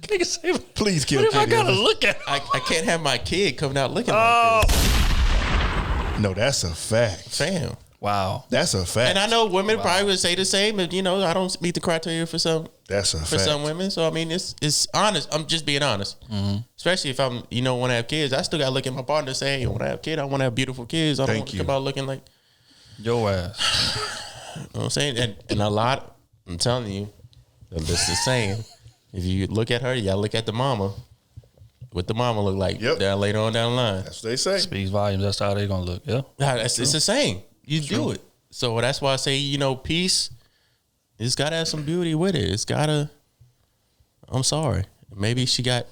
Nigga say, please kill. What if I gotta look at? I can't have my kid coming out looking like this. No, that's a fact, Fam. Wow, that's a fact. And I know women probably would say the same. If I don't meet the criteria for some. That's a fact. For some women. So I mean, it's honest. I'm just being honest. Mm-hmm. Especially if I'm want to have kids. I still got to look at my partner and say, hey, when I have kids, I want to have beautiful kids. I don't want to come out looking like your ass. You know what I'm saying? And a lot, I'm telling you, this is saying, if you look at her, you got to look at the mama. What the mama look like down later on down the line. That's what they say. Speaks volumes. That's how they going to look. Yeah. It's the same. You do it. So that's why I say, peace, it's got to have some beauty with it. It's got to, I'm sorry. Maybe she got,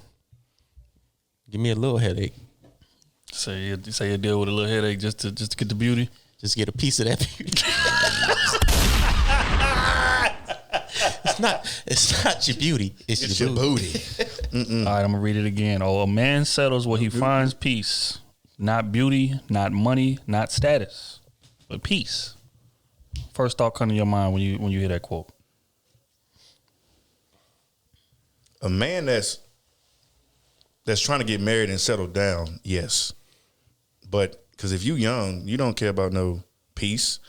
give me a little headache. Say you deal with a little headache just to get the beauty? Just get a piece of that beauty. It's not your beauty. It's your booty. All right, I'm going to read it again. Oh, a man settles where he finds peace. Not beauty, not money, not status, but peace. First thought come to your mind when you hear that quote. A man that's trying to get married and settle down, yes. But because if you young, you don't care about no peace.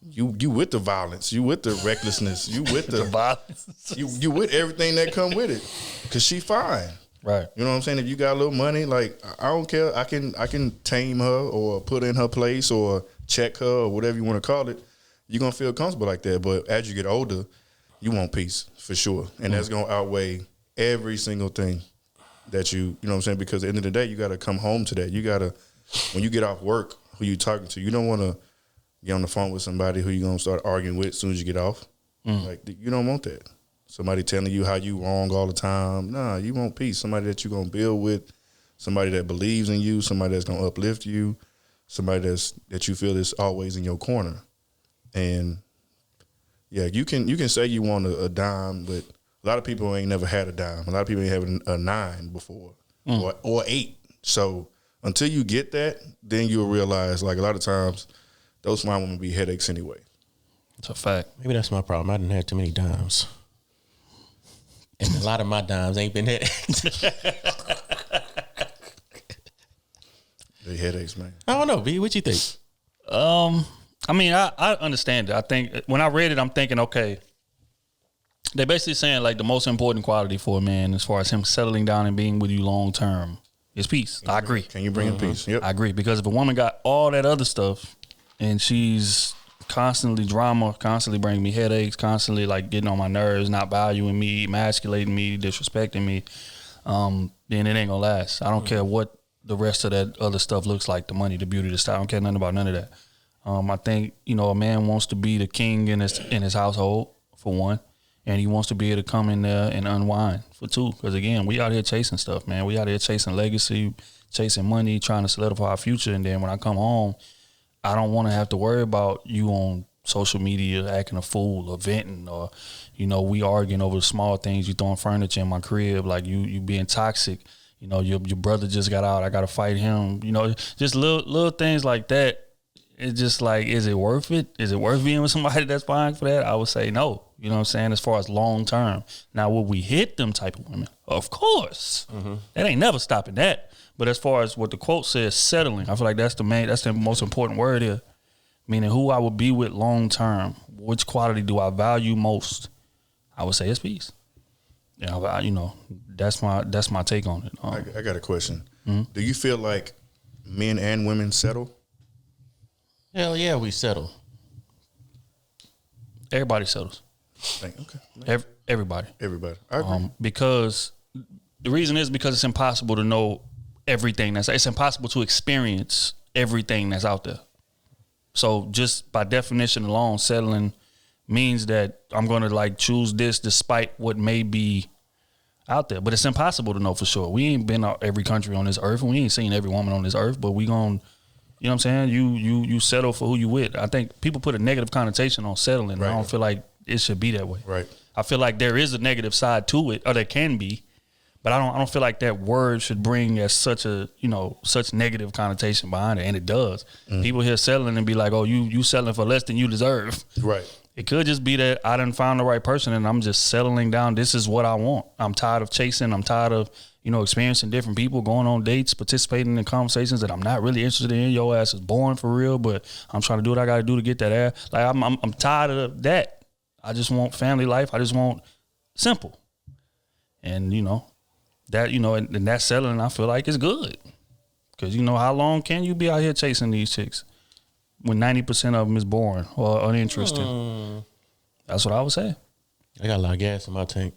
You with the violence, you with the recklessness, you with the violence, you with everything that come with it. Because she fine, right? You know what I'm saying? If you got a little money, like I don't care. I can tame her or put her in her place or check her or whatever you want to call it. You're gonna feel comfortable like that. But as you get older, you want peace for sure, and that's gonna outweigh every single thing that you know what I'm saying? Because at the end of the day, you got to come home to that. You got to, when you get off work, who you talking to, you don't want to get on the phone with somebody who you're going to start arguing with as soon as you get off. Like, you don't want that. Somebody telling you how you wrong all the time. Nah, you want peace. Somebody that you're going to build with, somebody that believes in you, somebody that's going to uplift you, somebody that you feel is always in your corner. And, yeah, you can say you want a dime, but a lot of people ain't never had a dime. A lot of people ain't having a 9 before or 8. So until you get that, then you'll realize, like, a lot of times those fine women be headaches anyway. It's a fact. Maybe that's my problem. I didn't have too many dimes. And a lot of my dimes ain't been headaches. They headaches, man. I don't know, B. What you think? I mean, I understand it. I think when I read it, I'm thinking, okay, they're basically saying like the most important quality for a man as far as him settling down and being with you long term is peace. I agree. Can you bring in peace? Yep. I agree. Because if a woman got all that other stuff and she's constantly drama, constantly bringing me headaches, constantly like getting on my nerves, not valuing me, emasculating me, disrespecting me, then it ain't gonna last. I don't care what the rest of that other stuff looks like, the money, the beauty, the style. I don't care nothing about none of that. I think, a man wants to be the king in his household, for one. And he wants to be able to come in there and unwind, for 2. Because, again, we out here chasing stuff, man. We out here chasing legacy, chasing money, trying to solidify our future. And then when I come home, I don't want to have to worry about you on social media acting a fool or venting or, we arguing over small things. You throwing furniture in my crib, like you being toxic. Your brother just got out. I got to fight him. Just little things like that. It's just like, is it worth it? Is it worth being with somebody that's buying for that? I would say no. You know what I'm saying? As far as long term. Now, will we hit them type of women? Of course. That ain't never stopping that. But as far as what the quote says, settling, I feel like that's the most important word here. Meaning who I would be with long term. Which quality do I value most? I would say it's peace. That's my take on it. I got a question. Do you feel like men and women settle? Hell yeah, we settle. Everybody settles. Okay. Everybody. I agree. Because the reason is because it's impossible to know everything it's impossible to experience everything that's out there. So just by definition alone, settling means that I'm going to choose this despite what may be out there. But it's impossible to know for sure. We ain't been out every country on this earth, and we ain't seen every woman on this earth, but we going to You know what I'm saying? You settle for who you with. I think people put a negative connotation on settling. Right. I don't feel like it should be that way. Right. I feel like there is a negative side to it, or there can be, but I don't feel like that word should bring as such negative connotation behind it, and it does. People hear settling and be like, "Oh, you settling for less than you deserve." Right. It could just be that I done found the right person and I'm just settling down. This is what I want. I'm tired of chasing. I'm tired of, experiencing different people, going on dates, participating in conversations that I'm not really interested in. Your ass is boring for real, but I'm trying to do what I got to do to get that ass. Like I'm tired of that. I just want family life. I just want simple. And, that, and that settling, I feel like is good. Because, how long can you be out here chasing these chicks when 90% of them is boring or uninteresting? That's what I would say. I got a lot of gas in my tank.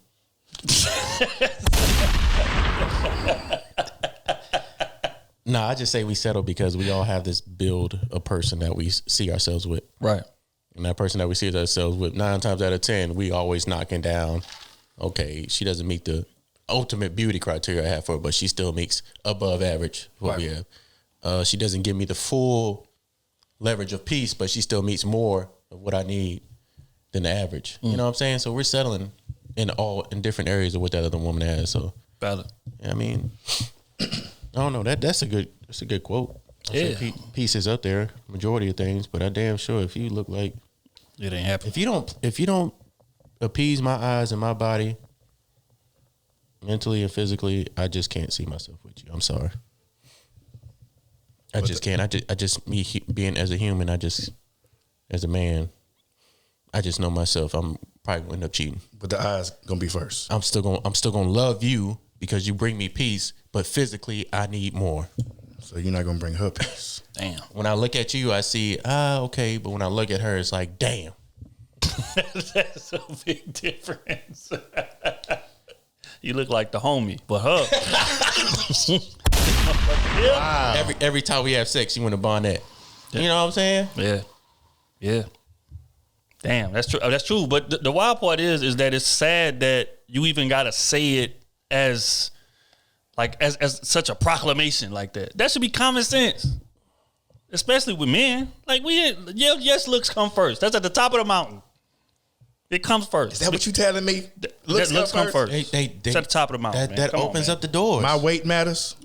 No, I just say we settle because we all have this build a person that we see ourselves with. Right. And that person that we see ourselves with, 9 times out of 10, we always knocking down, okay, she doesn't meet the ultimate beauty criteria I have for her, but she still meets above average what we have. She doesn't give me the full leverage of peace, but she still meets more of what I need than the average. You know what I'm saying? So we're settling in different areas of what that other woman has. So valid. I mean, I don't know. That's a good quote. Yeah. Peace is up there, majority of things, but I damn sure if you look like it ain't happening. If you don't appease my eyes and my body mentally and physically, I just can't see myself with you. I'm sorry. I just can't. I just me being as a human, as a man, I just know myself. I'm probably gonna end up cheating. But the eyes gonna be first. I'm still gonna love you because you bring me peace, but physically I need more. So you're not gonna bring her peace. Damn. When I look at you, I see okay, but when I look at her, it's like damn. That's a big difference. You look like the homie, but her. Wow. Every time we have sex, you want to bond that. You know what I'm saying? Yeah. Damn, that's true. That's true. But the wild part is that it's sad that you even gotta say it as such a proclamation like that. That should be common sense, especially with men. Like yes, looks come first. That's at the top of the mountain. It comes first. Is that what you telling me? Looks come first. It's at the top of the mountain. That opens up the doors. My weight matters.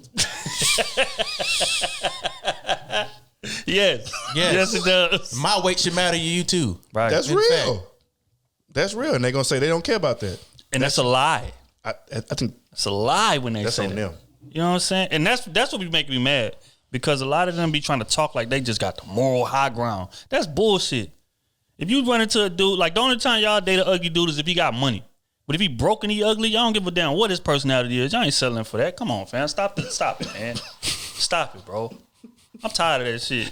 Yes, it does. My weight should matter to you too. Right. That's real. That's real, and they're gonna say they don't care about that. And that's a lie. I think it's a lie when they say on that. them. You know what I'm saying? And that's what be making me mad, because a lot of them be trying to talk like they just got the moral high ground. That's bullshit. If you run into a dude, like the only time y'all date an ugly dude is if he got money. But if he broke and he ugly, y'all don't give a damn what his personality is. Y'all ain't settling for that. Come on, fam. Stop it, man. Stop it, bro. I'm tired of that shit.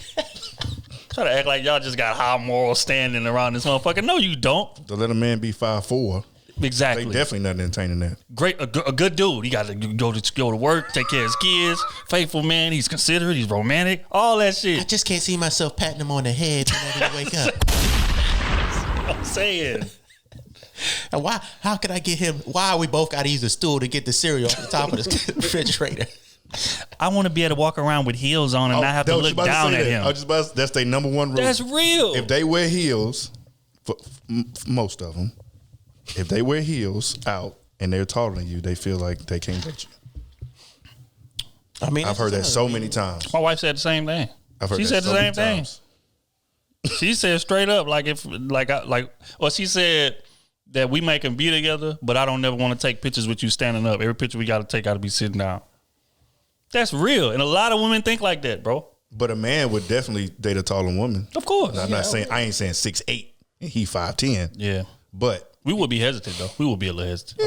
Try to act like y'all just got high moral standing around this motherfucker. No, you don't. To let a man be 5'4", exactly. they definitely not entertaining that. Great, a good dude. He got to go to work, take care of his kids. Faithful man. He's considerate. He's romantic. All that shit. I just can't see myself patting him on the head whenever he wake up. I'm saying. And why? How can I get him? Why we both got to use a stool to get the cereal off the top of the refrigerator? I want to be able to walk around with heels on and not have to look down at him. That's their number one rule. That's real. If they wear heels, for most of them, if they wear heels out and they're taller than you, they feel like they can't get you. I mean, I've heard that so many times. My wife said the same thing. She said the same thing. She said straight up, she said that we make them be together, but I don't never want to take pictures with you standing up. Every picture we got to take got to be sitting down. That's real. And a lot of women think like that, bro. But a man would definitely date a taller woman. Of course. I'm not saying, I ain't saying 6'8" and he 5'10". Yeah. But we would be hesitant though. We would be a little hesitant.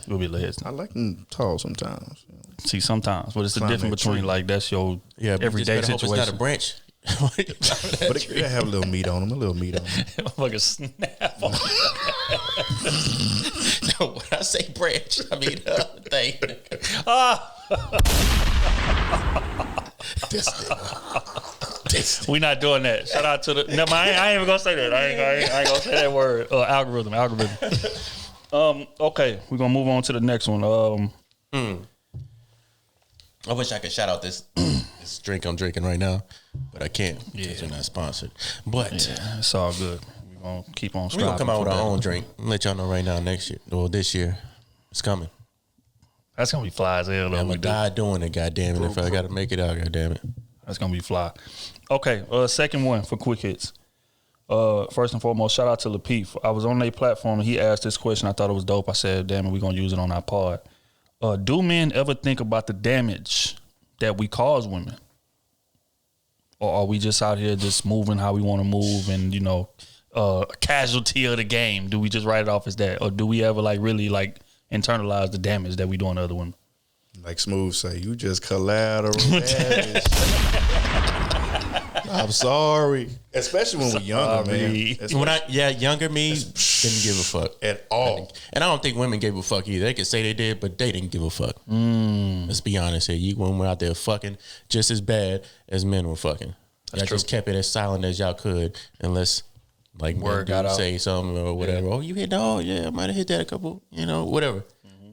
We'll be a little hesitant. I like them tall sometimes. See, sometimes. But it's the difference between like that's your everyday situation. Hope it's not a branch. But it could have a little meat on them. Fucking snap on. No, when I say branch, I mean the other thing. We not doing that. Shout out to the. No, I ain't even gonna say that. I ain't gonna say that word. Algorithm. Okay, we're gonna move on to the next one. I wish I could shout out this this drink I'm drinking right now, but I can't because we're not sponsored. But it's all good. We're going to keep on we're striving. going to come out with for our that. own drink. I'll let y'all know right now next year. Well, this year. It's coming. That's going to be fly as hell, though. I'm going to die doing it, goddamn it. If I got to make it out, goddamn it. That's going to be fly. Okay, second one for quick hits. First and foremost, shout out to Lapeef. I was on their platform and he asked this question. I thought it was dope. I said, damn it, we're going to use it on our pod. Do men ever think about the damage that we cause women? Or are we just out here just moving how we want to move and, you know, a casualty of the game? Do we just write it off as that? Or do we ever like really like internalize the damage that we doing to other women? Like Smooth say, you just collateral damage. I'm sorry. Especially when we're younger, man. Younger me didn't give a fuck at all. And I don't think women gave a fuck either. They could say they did, but they didn't give a fuck. Let's be honest here. You women were out there fucking just as bad as men were fucking. Y'all just kept it as silent as y'all could, unless like word got out, say something or whatever. Yeah. Oh, you hit dog? Yeah, I might have hit that a couple, you know, whatever.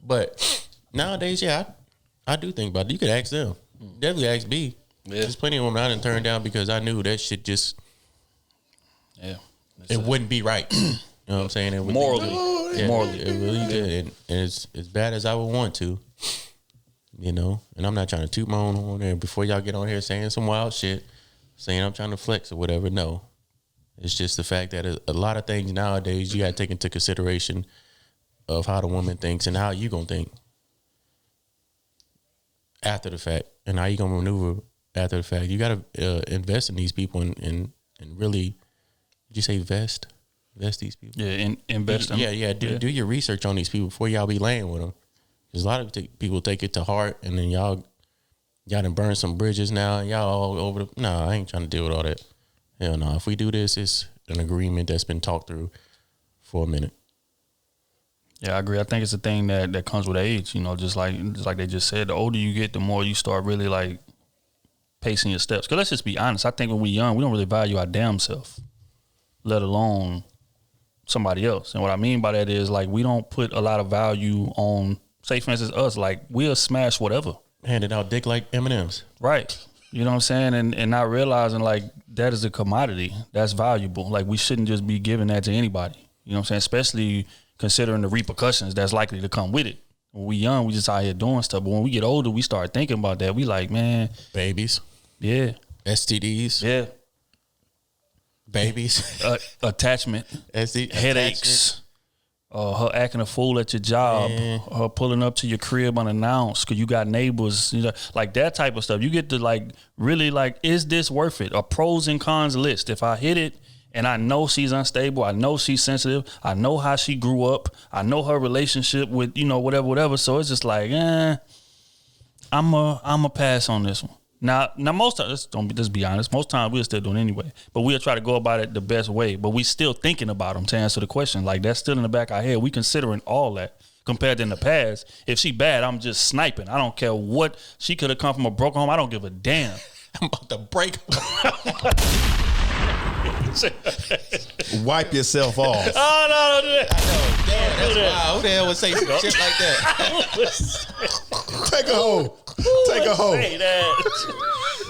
But nowadays, I do think about it. You could ask them. Definitely ask B. Yeah. There's plenty of women I didn't turn down because I knew that shit just it wouldn't be right. You know what I'm saying? It would morally, it really did. And it's as bad as I would want to, you know. And I'm not trying to toot my own horn there before y'all get on here saying some wild shit, saying I'm trying to flex or whatever. No, it's just the fact that a lot of things nowadays you got to take into consideration of how the woman thinks and how you gonna think after the fact, and how you gonna maneuver after the fact. You gotta invest in these people and really, did you say invest these people? Yeah, invest in them. Yeah. Do your research on these people before y'all be laying with them. Because a lot of people take it to heart, and then y'all done burn some bridges now, and y'all all over the. Nah, I ain't trying to deal with all that. Hell no. If we do this, it's an agreement that's been talked through for a minute. Yeah, I agree. I think it's a thing that comes with age. You know, just like they just said, the older you get, the more you start really like pacing your steps. Because let's just be honest. I think when we're young, we don't really value our damn self, let alone somebody else. And what I mean by that is like we don't put a lot of value on, say for instance, us. Like we'll smash whatever. Handed out dick like M&Ms. Right. You know what I'm saying? And not realizing like that is a commodity. That's valuable. Like we shouldn't just be giving that to anybody. You know what I'm saying? Especially considering the repercussions that's likely to come with it. When we young, we just out here doing stuff. But when we get older, we start thinking about that. We like, man. Babies. Yeah. STDs. Yeah. Babies. Attachment. Headaches. Her acting a fool at your job. Yeah. Her pulling up to your crib unannounced because you got neighbors. You know, like that type of stuff. You get to like really like, is this worth it? A pros and cons list. If I hit it, and I know she's unstable. I know she's sensitive. I know how she grew up. I know her relationship with, you know, whatever. So it's just like, I'm a pass on this one. Now most times, let's be honest. Most times we'll still doing it anyway. But we'll try to go about it the best way. But we still thinking about them to answer the question. Like that's still in the back of our head. We considering all that. Compared to in the past, if she bad, I'm just sniping. I don't care what. She could have come from a broken home. I don't give a damn. I'm about to break. Wipe yourself off. Oh, no, don't do that. I know. Damn, that's wild. Who the hell would say shit like that? Take a hoe. Take a hoe. Say that.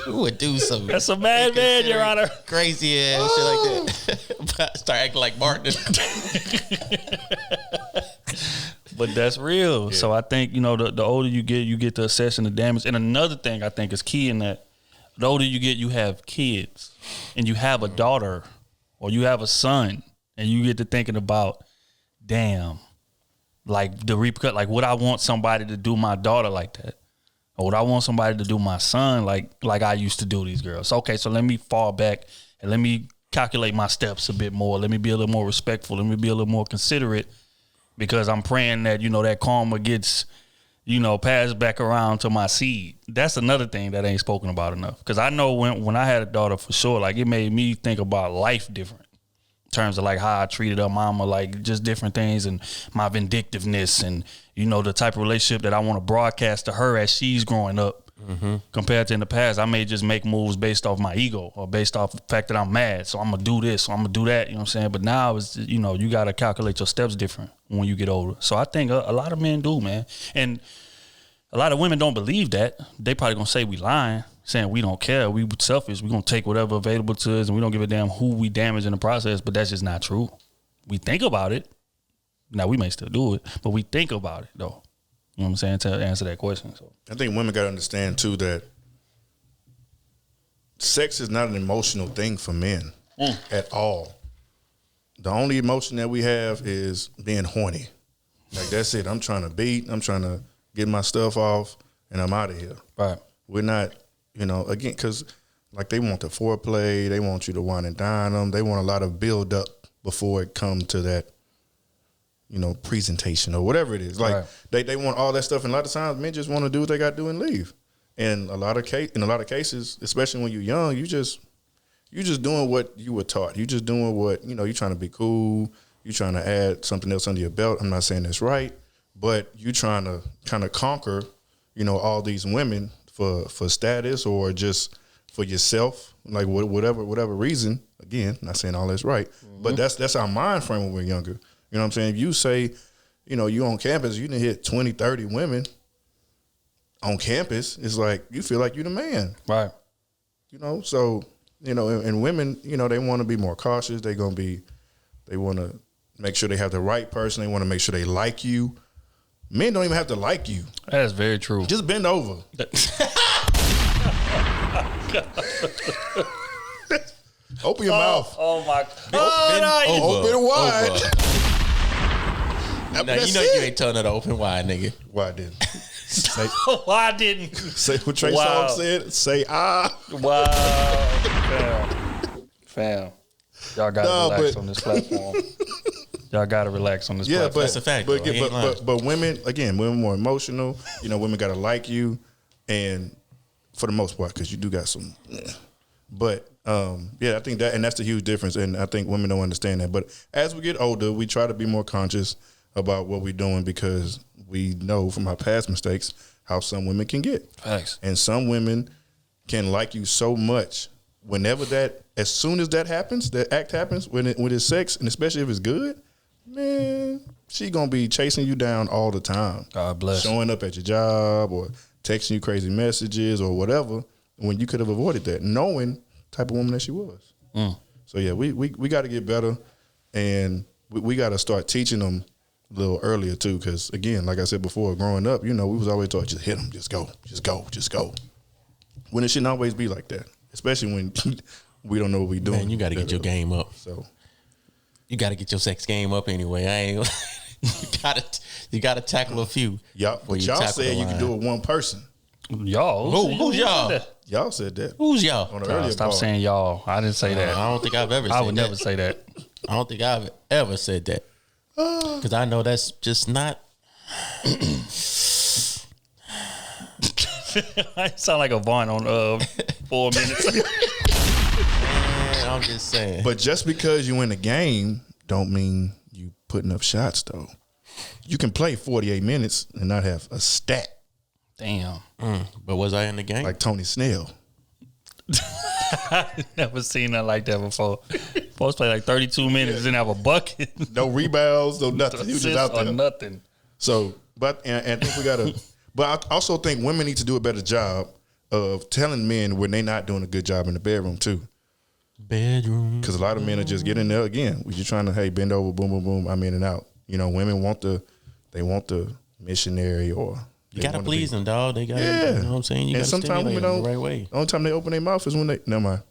Who would do something? That's a mad man, Your Honor. Crazy ass shit like that. Start acting like Martin. But that's real. Yeah. So I think, you know, the older you get to assessing the damage. And another thing I think is key in that, the older you get, you have kids and you have a daughter or you have a son and you get to thinking about, damn, like the repercut, like would I want somebody to do my daughter like that? Or would I want somebody to do my son like I used to do these girls? Okay, so let me fall back and let me calculate my steps a bit more. Let me be a little more respectful. Let me be a little more considerate because I'm praying that, you know, that karma gets, you know, passed back around to my seed. That's another thing that ain't spoken about enough. Because I know when I had a daughter for sure, like it made me think about life different. In terms of like how I treated her mama, like just different things and my vindictiveness and, you know, the type of relationship that I want to broadcast to her as she's growing up. Mm-hmm. Compared to in the past, I may just make moves based off my ego or based off the fact that I'm mad. So I'm going to do this, or I'm going to do that, you know what I'm saying? But now it's, you know, you got to calculate your steps different when you get older. So I think a lot of men do, man. And a lot of women don't believe that. They probably going to say we lying. saying we don't care, we selfish, we gonna take whatever available to us, and we don't give a damn who we damage in the process. But that's just not true. We think about it. Now we may still do it, but we think about it though. You know what I'm saying? To answer that question. So I think women got to understand too that sex is not an emotional thing for men at all. The only emotion that we have is being horny. Like that's it. I'm trying to beat. I'm trying to get my stuff off, and I'm out of here. right. We're not, again, because like they want the foreplay. They want you to wine and dine them. They want a lot of build up before it comes to that, presentation or whatever it is. Like they want all that stuff, and a lot of times men just want to do what they got to do and leave. And in a lot of cases, especially when you're young, you just doing what you were taught. You just doing what you're trying to be cool. You're trying to add something else under your belt. I'm not saying that's right, but you trying to kind of conquer, all these women for status or just for yourself, like whatever reason. Again, not saying all that's right, but that's our mind frame when we're younger. You know what I'm saying? If you say, you on campus, you done hit 20, 30 women on campus, it's like you feel like you the man. Right. So, and women, they want to be more cautious. They want to make sure they have the right person. They want to make sure they like you. Men don't even have to like you. That's very true. Just bend over. Open your mouth. Oh my! Open it wide. Now you ain't telling her to open wide, nigga. Why didn't? Why didn't? Say what Trey Songz said. Say Wow. Fam. Y'all gotta relax on this platform. Y'all gotta relax on this platform. But that's a fact. But women, again, women more emotional. Women gotta like you, and for the most part, because you do got some. But I think that, and that's the huge difference. And I think women don't understand that. But as we get older, we try to be more conscious about what we're doing because we know from our past mistakes how some women can get. Facts. And some women can like you so much as soon as that happens, that act happens, when it's sex, and especially if it's good, man, she gonna be chasing you down all the time. God bless. Showing up at your job or texting you crazy messages or whatever, when you could have avoided that, knowing the type of woman that she was. So yeah, we got to get better, and we got to start teaching them a little earlier too, because again, like I said before, growing up, we was always taught, just hit them, just go. When it shouldn't always be like that, especially when we don't know what we're doing. Man, you got to get your game up. So you got to get your sex game up anyway. I ain't. You got to tackle a few. Y'all said you can do it one person. Y'all? Who's y'all? Y'all said that. Who's y'all? On the earlier Stop part. saying y'all. I didn't say that. I don't think I've ever said that. I would never say that. I don't think I've ever said that. Because I know that's just not. I sound like a Vaughn on 4 minutes. Man, I'm just saying. But just because you in the game don't mean you putting up shots, though. You can play 48 minutes and not have a stat. Damn. But was I in the game? Like Tony Snell. Never seen nothing like that before. Supposed to play like 32 minutes and have a bucket. No rebounds, no nothing. He was just out there. Nothing. So, and I think we got to, but I also think women need to do a better job of telling men when they're not doing a good job in the bedroom too. Bedroom. Because a lot of men are just getting there again. We're just trying to, hey, bend over, boom, boom, boom, I'm in and out. Women want the missionary or. You gotta please them, dog. They gotta, yeah. You know what I'm saying? You gotta sometimes stimulate women them don't. the right way. The only time they open their mouth is when they. Never mind.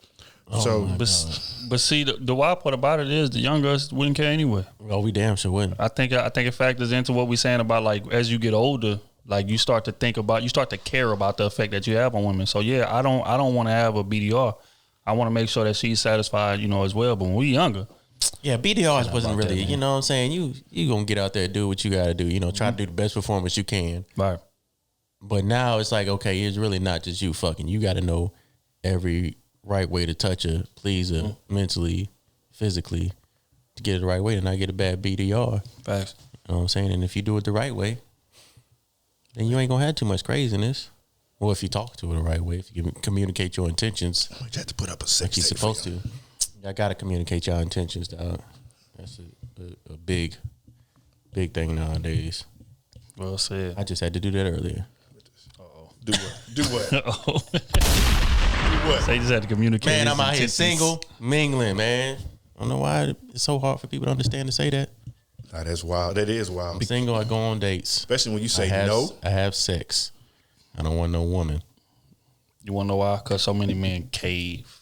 But see, the wild part about it is the younger us wouldn't care anyway. Oh, we damn sure wouldn't. I think it factors into what we're saying about like as you get older, like you start to care about the effect that you have on women. So yeah, I don't want to have a BDR. I want to make sure that she's satisfied, as well. But when we younger. Yeah, BDRs wasn't really, that, you know what I'm saying? You gonna get out there and do what you gotta do, try to do the best performance you can. Right. But now it's like, okay, it's really not just you fucking. You gotta know every right way to touch her, please her mentally, physically, to get it the right way and not get a bad BDR. Facts. You know what I'm saying? And if you do it the right way, then you ain't gonna have too much craziness. Or if you talk to her the right way, if you can communicate your intentions. You have to put up a sex like you're supposed to. Y'all gotta communicate your intentions, dog. That's a big thing nowadays. Well said. I just had to do that earlier. Do what? Do what? Do what? So you just had to communicate. Man, I'm out here single, mingling, man. I don't know why it's so hard for people to understand to say that. Nah, that's wild. That is wild. I'm single, I go on dates. Especially when you say no. I have sex. I don't want no woman. You want to know why? Because so many men cave.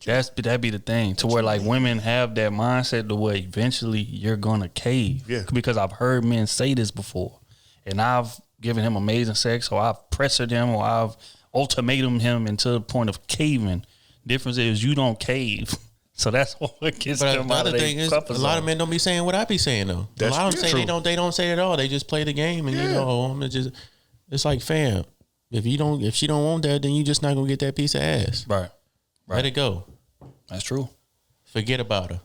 That'd be the thing. To where like women have that mindset to where eventually you're gonna cave. Yeah. Because I've heard men say this before, and I've given him amazing sex, or I've pressured him, or I've ultimatum him into the point of caving. Difference is you don't cave. So that's what gets them out of their comfort zone. A lot of men don't be saying what I be saying though. A lot of them say they don't say it at all. They just play the game and you go, it's like, fam, if she don't want that, then you just not gonna get that piece of ass. Right. Let it go. That's true. Forget about her.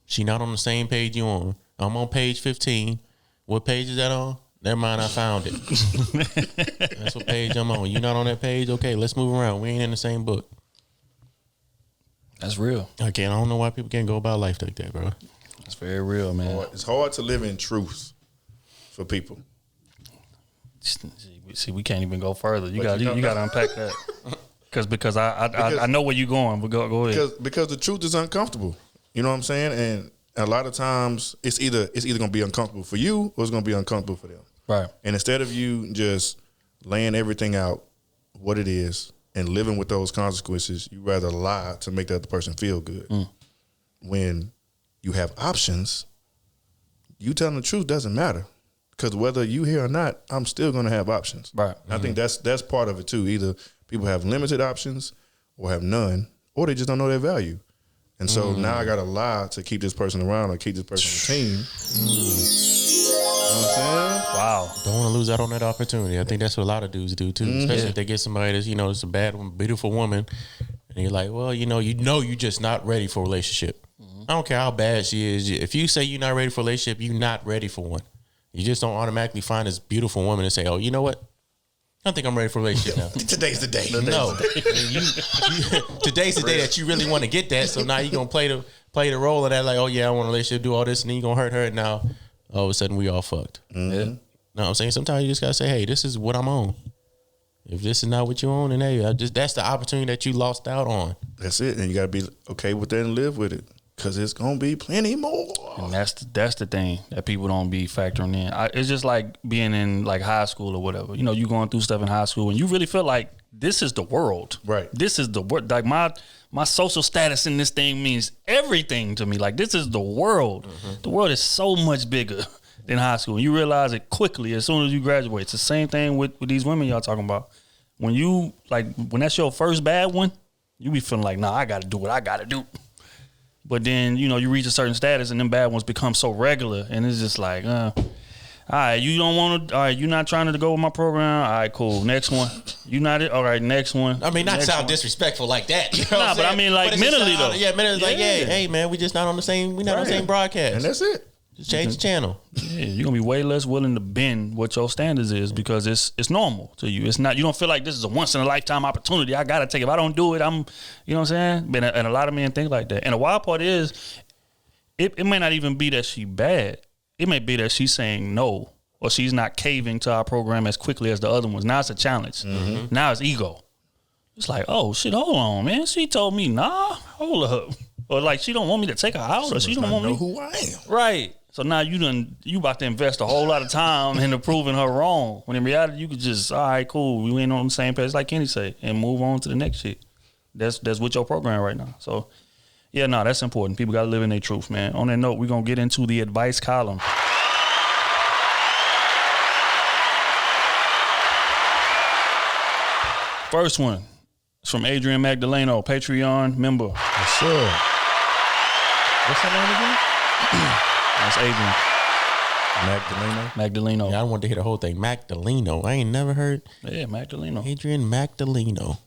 She not on the same page you on. I'm on page 15. What page is that on? Never mind, I found it. That's what page I'm on. You not on that page? Okay, let's move around. We ain't in the same book. That's real. I don't know why people can't go about life like that, bro. That's very real, man. It's hard to live in truth for people. See, we can't even go further. You got to unpack that. Because I know where you're going, but go ahead. Because the truth is uncomfortable. You know what I'm saying? And a lot of times it's either going to be uncomfortable for you or it's going to be uncomfortable for them. Right. And instead of you just laying everything out, what it is, and living with those consequences, you rather lie to make the other person feel good. When you have options, you telling the truth doesn't matter. Because whether you here or not, I'm still going to have options. Right. I think that's part of it too. Either people have limited options or have none, or they just don't know their value. And so now I got to lie to keep this person around or keep this person on the team. You know what I'm saying? Wow. Don't want to lose out on that opportunity. I think that's what a lot of dudes do too, especially if they get somebody that's, it's a bad one, beautiful woman, and you're like, well, you're just not ready for a relationship. I don't care how bad she is. If you say you're not ready for a relationship, you're not ready for one. You just don't automatically find this beautiful woman and say, oh, you know what? I don't think I'm ready for a relationship now. Today's the day. No. Today's the day that you really want to get that. So now you're going to play the role of that, like, oh, yeah, I want a relationship, do all this, and then you're going to hurt her, and now all of a sudden we all fucked. Yeah. Know what I'm saying? Sometimes you just got to say, hey, this is what I'm on. If this is not what you own, then hey, that's the opportunity that you lost out on. That's it. And you got to be okay with that and live with it. Because it's going to be plenty more. And that's the thing that people don't be factoring in. It's just like being in like high school or whatever. You going through stuff in high school and you really feel like this is the world. Right. This is the world. Like my social status in this thing means everything to me. Like this is the world. Mm-hmm. The world is so much bigger than high school. And you realize it quickly as soon as you graduate. It's the same thing with these women y'all talking about. When that's your first bad one, you be feeling like, nah, I got to do what I got to do. But then, you reach a certain status and them bad ones become so regular. And it's just like, all right, you don't want to, all right, you're not trying to go with my program. All right, cool. Next one. You not it? All right, next one. I mean, not next sound one. Disrespectful like that. You know but I mean, like mentally though. Yeah, mentally like, hey, man, we just not on the same, we not on the same broadcast. And that's it. Just change the channel. Yeah, you're going to be way less willing to bend what your standards is because it's normal to you. It's not, you don't feel like this is a once in a lifetime opportunity. I got to take it. If I don't do it, I'm, you know what I'm saying? And a lot of men think like that. And the wild part is, it may not even be that she bad. It may be that she's saying no, or she's not caving to our program as quickly as the other ones. Now it's a challenge. Mm-hmm. Now it's ego. It's like, oh shit, hold on, man. She told me, nah, hold up. Or like she don't want me to take her out, or she don't want me. Know who I am. Right. So now you about to invest a whole lot of time into proving her wrong. When in reality, you could just, all right, cool, we ain't on the same page, like Kenny say, and move on to the next shit. That's with your program right now. So, yeah, no, that's important. People got to live in their truth, man. On that note, we're going to get into the advice column. First one is from Adrian Magdaleno, Patreon member. What's up? What's her name again? That's Adrian. Magdaleno. Yeah, I wanted to hear the whole thing. Magdaleno. I ain't never heard. Yeah, Magdaleno. Adrian Magdaleno.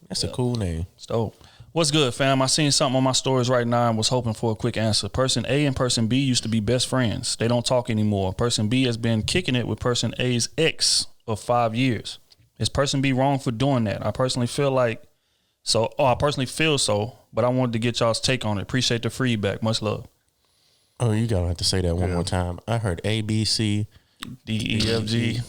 That's a cool name. It's dope. What's good, fam? I seen something on my stories right now and was hoping for a quick answer. Person A and person B used to be best friends. They don't talk anymore. Person B has been kicking it with person A's ex of 5 years. Is person B wrong for doing that? I personally feel so, but I wanted to get y'all's take on it. Appreciate the feedback. Much love. Oh, you gotta have to say that one more time. I heard A, B, C, D, E, F, G.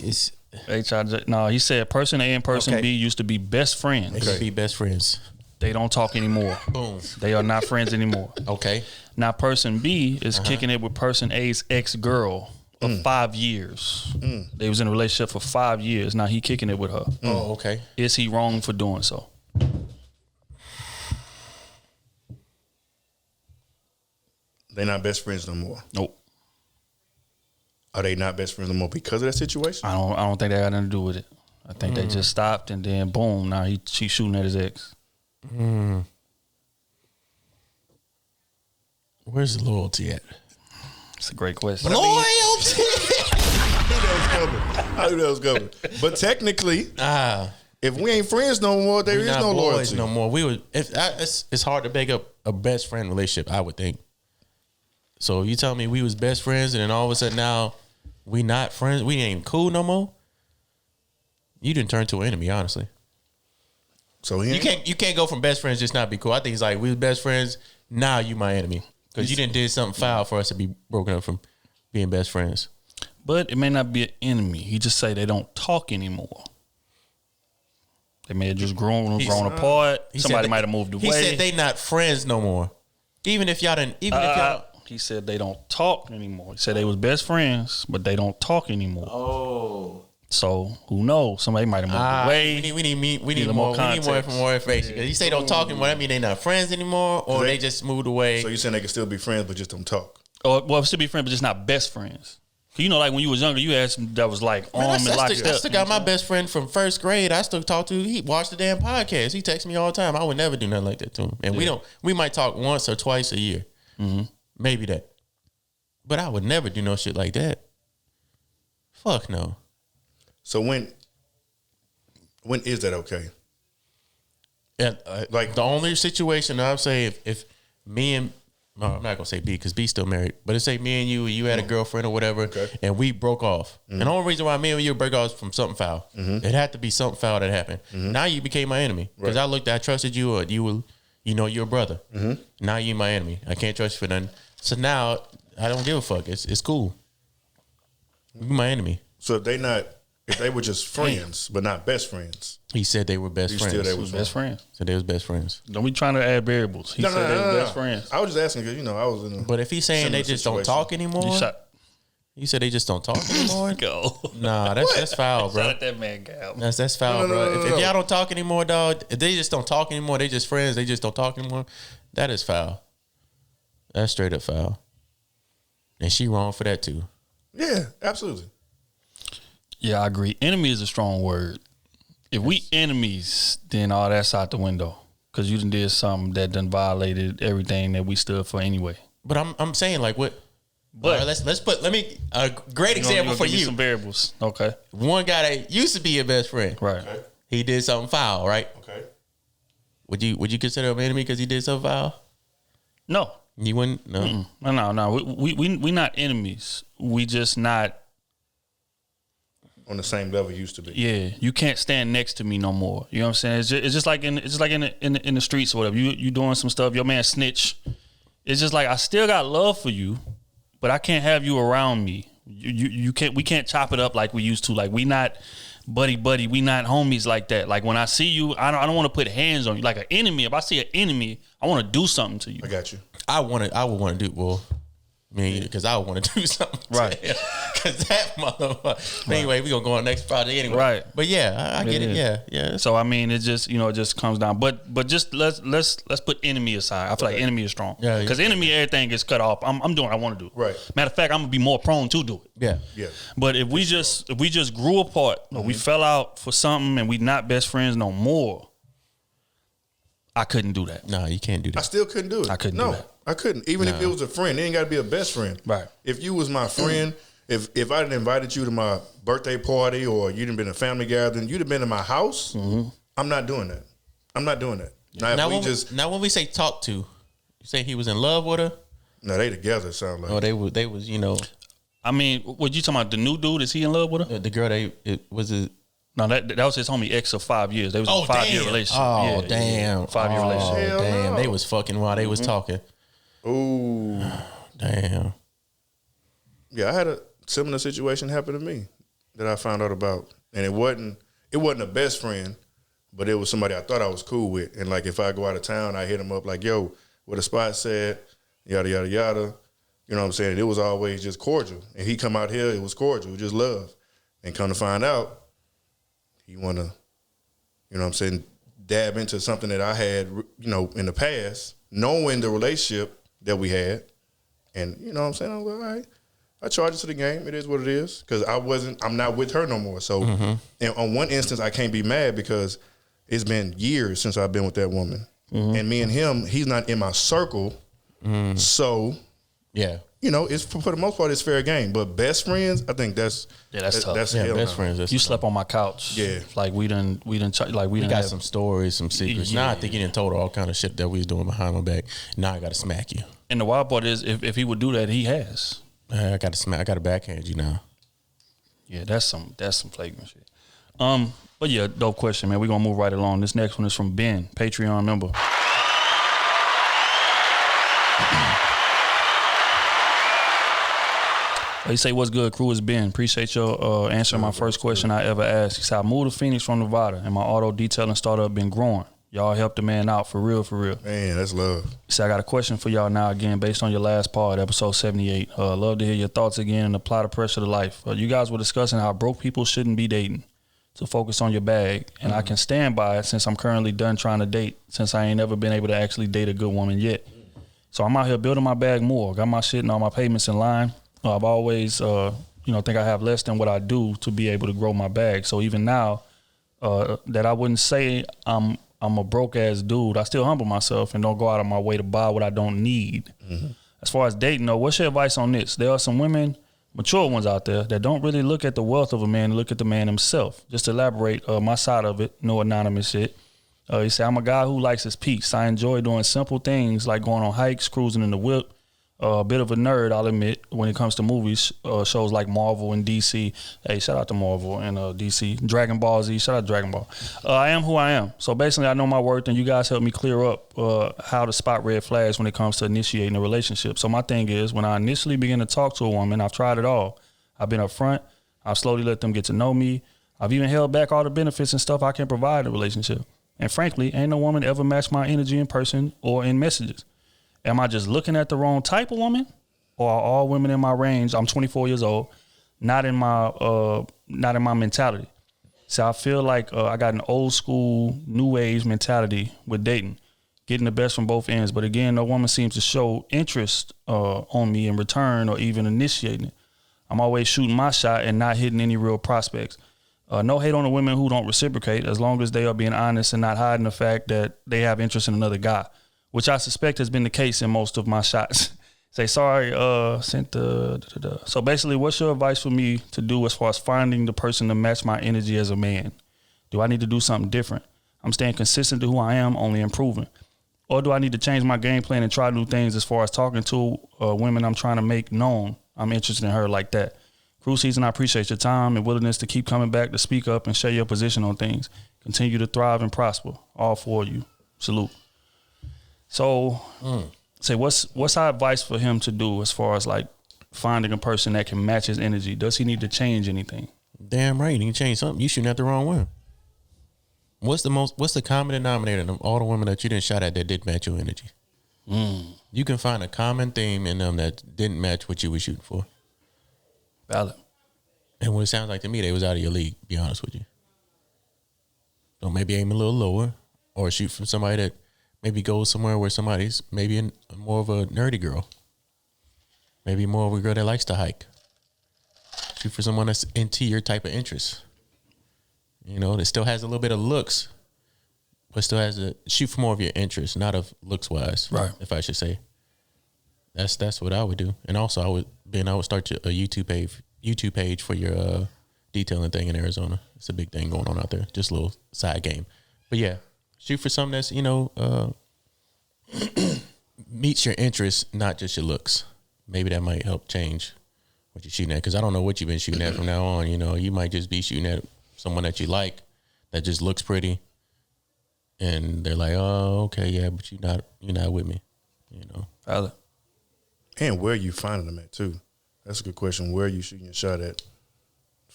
HIJ. No, he said person A and person B used to be best friends. They should be best friends. They don't talk anymore. Boom. They are not friends anymore. Okay. Now person B is kicking it with person A's ex-girl of 5 years. They was in a relationship for 5 years. Now he kicking it with her. Oh, okay. Is he wrong for doing so? They're not best friends no more. Nope. Are they not best friends no more because of that situation? I don't think that had nothing to do with it. I think they just stopped and then boom, now she's shooting at his ex. Where's the loyalty at? It's a great question. Loyalty. I knew that was coming. But technically, if we ain't friends no more, there is no loyalty no more. It's hard to make up a best friend relationship, I would think. So you tell me we was best friends and then all of a sudden now we not friends, we ain't cool no more. You didn't turn to an enemy, honestly. So you can't go from best friends just not be cool. I think it's like we was best friends, now you my enemy. Because you didn't did something foul for us to be broken up from being best friends. But it may not be an enemy. He just say they don't talk anymore. They may have just grown apart. Somebody might have moved away. He said they not friends no more. Even if y'all. He said they don't talk anymore. He said they was best friends, but they don't talk anymore. Oh. So who knows? Somebody might have moved away. We need more information. Because you say don't talk anymore, that mean they not friends anymore, or they just moved away. So you saying they can still be friends but just don't talk? Or well, still be friends, but just not best friends. You know, like when you was younger, you had some that was like arm and locked up. I still got my best friend from first grade. I still talk to. He watched the damn podcast. He texts me all the time. I would never do nothing like that to him. And we might talk once or twice a year. Mm-hmm. Maybe that. But I would never do no shit like that. Fuck no. So when is that okay? Yeah, like the only situation I would say if me and I'm not gonna say B because B's still married, but it's say me and you had a girlfriend or whatever, and we broke off. And the only reason why me and you break off is from something foul. It had to be something foul that happened. Now you became my enemy because I trusted you, or you're a brother. Now you my enemy. I can't trust you for nothing. So now I don't give a fuck. It's cool. You my enemy. So if they were just friends but not best friends. He said they were best friends. They was best friends. So they was best friends. Don't be trying to add variables. He said they were best friends. I was just asking because I was in a. But if he's saying they just don't talk anymore, you said they just don't talk anymore. Go. Nah, that's foul, bro. Let that man go. That's foul, bro. If y'all don't talk anymore, dog. If they just don't talk anymore, they just friends. They just don't talk anymore. That is foul. That's straight up foul. And she wrong for that too. Yeah, absolutely. Yeah, I agree. Enemy is a strong word. If we enemies, then all that's out the window. Because you done did something that done violated everything that we stood for anyway. But I'm saying like what? But let me a great example for you. Some variables. Okay. One guy that used to be your best friend. Right. Okay. He did something foul, right? Okay. Would you consider him an enemy because he did something foul? No. You wouldn't? No. No. We not enemies. We just not on the same level you used to be. Yeah, you can't stand next to me no more. You know what I'm saying? It's just like in the streets or whatever. You doing some stuff. Your man snitch. It's just like I still got love for you, but I can't have you around me. You can't. We can't chop it up like we used to. Like we not buddy. We not homies like that. Like when I see you, I don't want to put hands on you like an enemy. If I see an enemy, I want to do something to you. I got you. I would want to do well. Because I would want to do something, right? Because that motherfucker. Anyway, we gonna go on next project anyway, right? But yeah, I get it. Yeah. So I mean, it just it just comes down. But just let's put enemy aside. I feel like enemy is strong. Yeah. Because enemy, everything gets cut off. I'm doing what I want to do. Right. Matter of fact, I'm gonna be more prone to do it. Yeah. Yeah. But if we just grew apart, or we fell out for something, and we not best friends no more, I couldn't do that. No, you can't do that. I still couldn't do it. I couldn't do that. I couldn't. Even if it was a friend, it ain't got to be a best friend. Right. If you was my friend, if I didn't invited you to my birthday party or you didn't been a family gathering, you'd have been in my house. I'm not doing that. I'm not doing that. Now, when we say talk to, you say he was in love with her? No, they together sound like. Oh, they was. I mean, what you talking about? The new dude, is he in love with her? The girl, was it? No, that was his homie ex of 5 years. They was in a 5-year relationship. Oh, damn. 5-year relationship. Hell Damn. no. They was fucking while they was talking. Ooh. Damn. Yeah, I had a similar situation happen to me that I found out about. and it wasn't a best friend, but it was somebody I thought I was cool with. And like if I go out of town, I hit him up like, yo, what the spot said, yada yada yada. You know what I'm saying? It was always just cordial. And he come out here, it was cordial, just love. And come to find out, he wanna, you know what I'm saying, dab into something that I had, you know, in the past, knowing the relationship that we had. And you know what I'm saying? I was like, all right, I charge it to the game. It is what it is. Because I'm not with her no more. So and on one instance, I can't be mad because it's been years since I've been with that woman. And me and him, he's not in my circle. So, yeah, you know, it's for the most part, it's fair game. But best friends, I think that's tough. That's yeah, hell best no. friends. You slept on my couch. Yeah. Like we We got some stories, some secrets. Yeah. Now I think he done told her all kind of shit that we was doing behind my back. Now I got to smack you. And the wild part is, if he would do that, he has. I got to smack. I got to backhand you now. Yeah, that's some flagrant shit. But yeah, dope question, man. We're gonna move right along. This next one is from Ben, Patreon member. He say, what's good, Krew? It's Ben. Appreciate your answering my first question I ever asked. He said, I moved to Phoenix from Nevada, and my auto detailing startup been growing. Y'all helped the man out for real, for real. Man, that's love. He said, I got a question for y'all now again, based on your last part, episode 78. Love to hear your thoughts again and apply the pressure to life. You guys were discussing how broke people shouldn't be dating, to focus on your bag. And I can stand by it since I'm currently done trying to date, since I ain't never been able to actually date a good woman yet. So I'm out here building my bag more. Got my shit and all my payments in line. I've always, think I have less than what I do to be able to grow my bag. So even now, that I wouldn't say I'm a broke ass dude. I still humble myself and don't go out of my way to buy what I don't need. As far as dating, though, what's your advice on this? There are some women, mature ones out there, that don't really look at the wealth of a man, look at the man himself. Just to elaborate my side of it, no anonymous shit. He said, I'm a guy who likes his peace. I enjoy doing simple things like going on hikes, cruising in the whip. A bit of a nerd, I'll admit, when it comes to movies, shows like Marvel and DC. Hey, shout out to Marvel and DC. Dragon Ball Z, shout out Dragon Ball. I am who I am. So basically, I know my worth, and you guys help me clear up how to spot red flags when it comes to initiating a relationship. So my thing is, when I initially begin to talk to a woman, I've tried it all. I've been upfront. I've slowly let them get to know me. I've even held back all the benefits and stuff I can provide in a relationship. And frankly, ain't no woman ever matched my energy in person or in messages. Am I just looking at the wrong type of woman, or are all women in my range? I'm 24 years old, not in my mentality. So I feel like I got an old school, new age mentality with dating, getting the best from both ends. But again, no woman seems to show interest on me in return or even initiating it. I'm always shooting my shot and not hitting any real prospects. No hate on the women who don't reciprocate, as long as they are being honest and not hiding the fact that they have interest in another guy, which I suspect has been the case in most of my shots. Say, sorry, sent the. So basically, what's your advice for me to do as far as finding the person to match my energy as a man? Do I need to do something different? I'm staying consistent to who I am, only improving. Or do I need to change my game plan and try new things as far as talking to women I'm trying to make known I'm interested in her like that? Krew Season, I appreciate your time and willingness to keep coming back to speak up and share your position on things. Continue to thrive and prosper. All for you. Salute. So, say, what's our advice for him to do as far as like finding a person that can match his energy? Does he need to change anything? Damn right, he can change something. You shooting at the wrong one. What's the common denominator of all the women that you didn't shot at that did match your energy? You can find a common theme in them that didn't match what you were shooting for. Valid. And what it sounds like to me, they was out of your league, be honest with you. So maybe aim a little lower, or shoot from somebody that maybe goes somewhere where somebody's maybe more of a nerdy girl. Maybe more of a girl that likes to hike. Shoot for someone that's into your type of interest. You know, that still has a little bit of looks, but still has to shoot for more of your interest, not of looks wise. Right. If I should say. That's what I would do. And also I would start a YouTube page for your detailing thing in Arizona. It's a big thing going on out there. Just a little side game. But yeah, shoot for something that's, meets your interests, not just your looks. Maybe that might help change what you're shooting at. Because I don't know what you've been shooting at from now on. You might just be shooting at someone that you like, that just looks pretty. And they're like, oh, okay, yeah, but you're not with me. Valid. And where you finding them at too. That's a good question. Where are you shooting your shot at?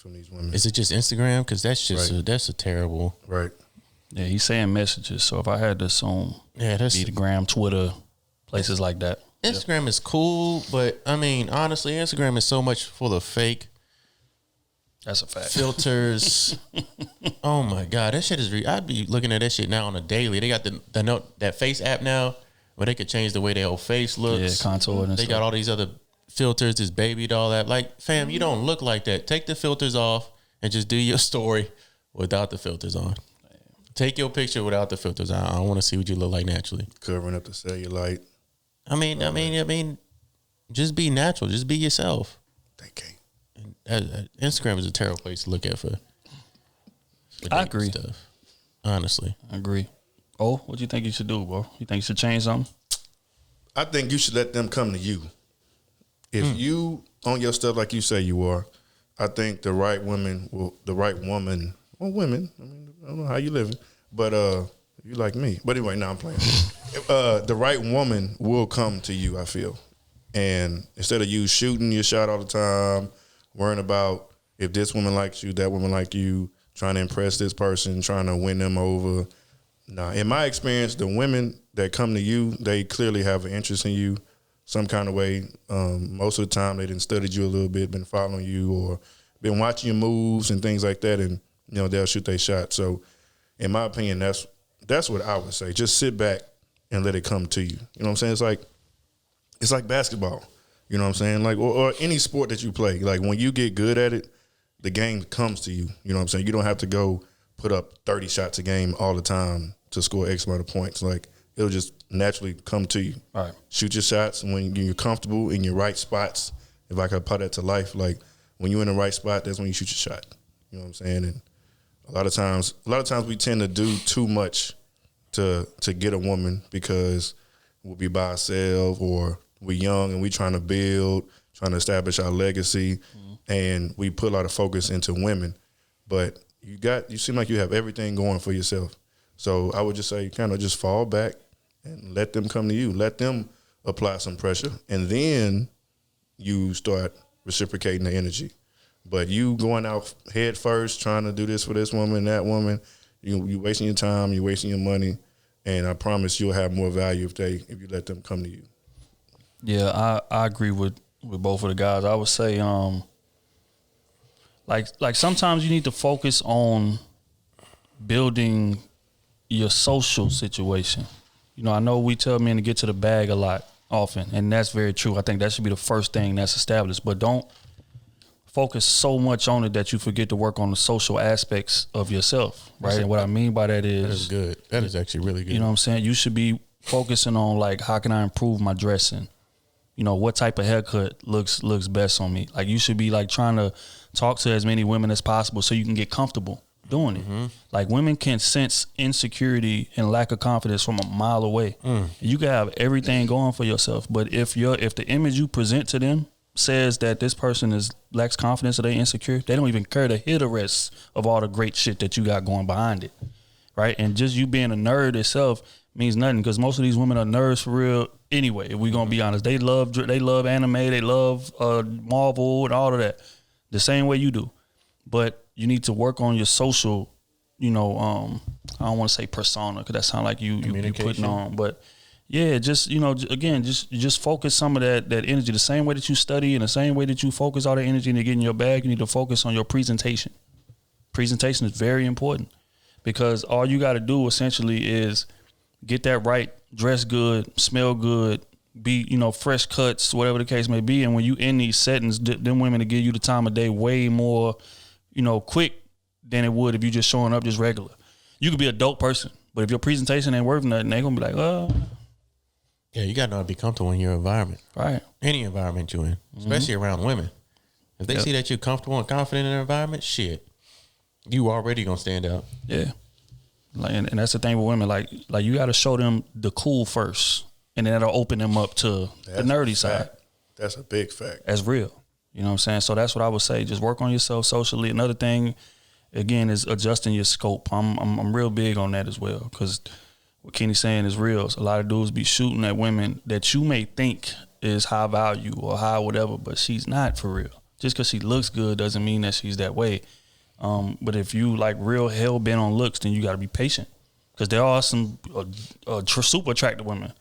from these women. Is it just Instagram? Because that's just Right. that's a terrible. Right. Yeah, he's saying messages. So if I had to assume, That's be the gram, Twitter, places like that. Instagram is cool, but I mean, honestly, Instagram is so much full of fake That's a fact. filters. Oh my god, that shit is. I'd be looking at that shit now on a daily. They got the note that face app now where they could change the way their whole face looks. Yeah, contour and They stuff. got all these other filters, this baby doll that. Like, fam, you don't look like that. Take the filters off and just do your story without the filters on. Take your picture without the filters on. I want to see what you look like naturally. Covering up the cellulite. I mean, just be natural. Just be yourself. They can't. Instagram is a terrible place to look at for I agree. stuff. Honestly, I agree. Oh, what do you think you should do, bro? You think you should change something? I think you should let them come to you. If you on your stuff like you say you are, I think the right woman, or women, I mean, I don't know how you living, but you like me. But anyway, now I'm playing. The right woman will come to you, I feel. And instead of you shooting your shot all the time, worrying about if this woman likes you, that woman like you, trying to impress this person, trying to win them over. Nah, in my experience, the women that come to you, they clearly have an interest in you some kind of way. Most of the time, they done studied you a little bit, been following you, or been watching your moves and things like that, and they'll shoot their shot. So, in my opinion, that's what I would say. Just sit back and let it come to you. You know what I'm saying? It's like basketball. You know what I'm saying? Like or any sport that you play. Like when you get good at it, the game comes to you. You know what I'm saying? You don't have to go put up 30 shots a game all the time to score X amount of points. Like it'll just naturally come to you. All right. Shoot your shots when you're comfortable in your right spots. If I could apply that to life, like when you're in the right spot, that's when you shoot your shot. You know what I'm saying? And a lot of times we tend to do too much to get a woman because we'll be by ourselves or we're young and we trying to build, trying to establish our legacy, and we put a lot of focus into women. But you seem like you have everything going for yourself. So I would just say kind of just fall back and let them come to you. Let them apply some pressure, and then you start reciprocating the energy. But you going out head first, trying to do this for this woman, that woman, you wasting your time, you wasting your money, and I promise you'll have more value if you let them come to you. Yeah, I agree with both of the guys. I would say, like sometimes you need to focus on building your social situation. I know we tell men to get to the bag a lot often, and that's very true. I think that should be the first thing that's established. But don't focus so much on it that you forget to work on the social aspects of yourself, right? And what I mean by that is good. That is actually really good. You know what I'm saying? You should be focusing on like, how can I improve my dressing? What type of haircut looks best on me? Like you should be like trying to talk to as many women as possible so you can get comfortable doing it. Mm-hmm. Like women can sense insecurity and lack of confidence from a mile away. You can have everything going for yourself, but if the image you present to them says that this person lacks confidence or they insecure, they don't even care to hear the rest of all the great shit that you got going behind it, right? And just you being a nerd itself means nothing because most of these women are nerds for real anyway. If we're gonna be honest, they love anime, they love Marvel and all of that, the same way you do. But you need to work on your social, I don't want to say persona because that sounds like you putting on, but yeah, just again, just focus some of that energy the same way that you study and the same way that you focus all the energy to get in your bag. You need to focus on your presentation. Presentation is very important because all you got to do essentially is get that right, dress good, smell good, be, fresh cuts, whatever the case may be. And when you in these settings, them women to give you the time of day way more, quick than it would if you just showing up just regular. You could be a dope person, but if your presentation ain't worth nothing, they gonna be like, oh. Yeah, you gotta know how to be comfortable in your environment. Right. Any environment you're in, especially around women. If they see that you're comfortable and confident in an environment, shit, you already gonna stand out. Yeah. And that's the thing with women. Like you got to show them the cool first, and then that'll open them up to the nerdy side. That's a big fact. That's real. You know what I'm saying? So that's what I would say. Just work on yourself socially. Another thing, again, is adjusting your scope. I'm real big on that as well because what Kenny's saying is real. So a lot of dudes be shooting at women that you may think is high value or high whatever, but she's not for real. Just because she looks good doesn't mean that she's that way. But if you like real hell bent on looks, then you got to be patient. Because there are some super attractive women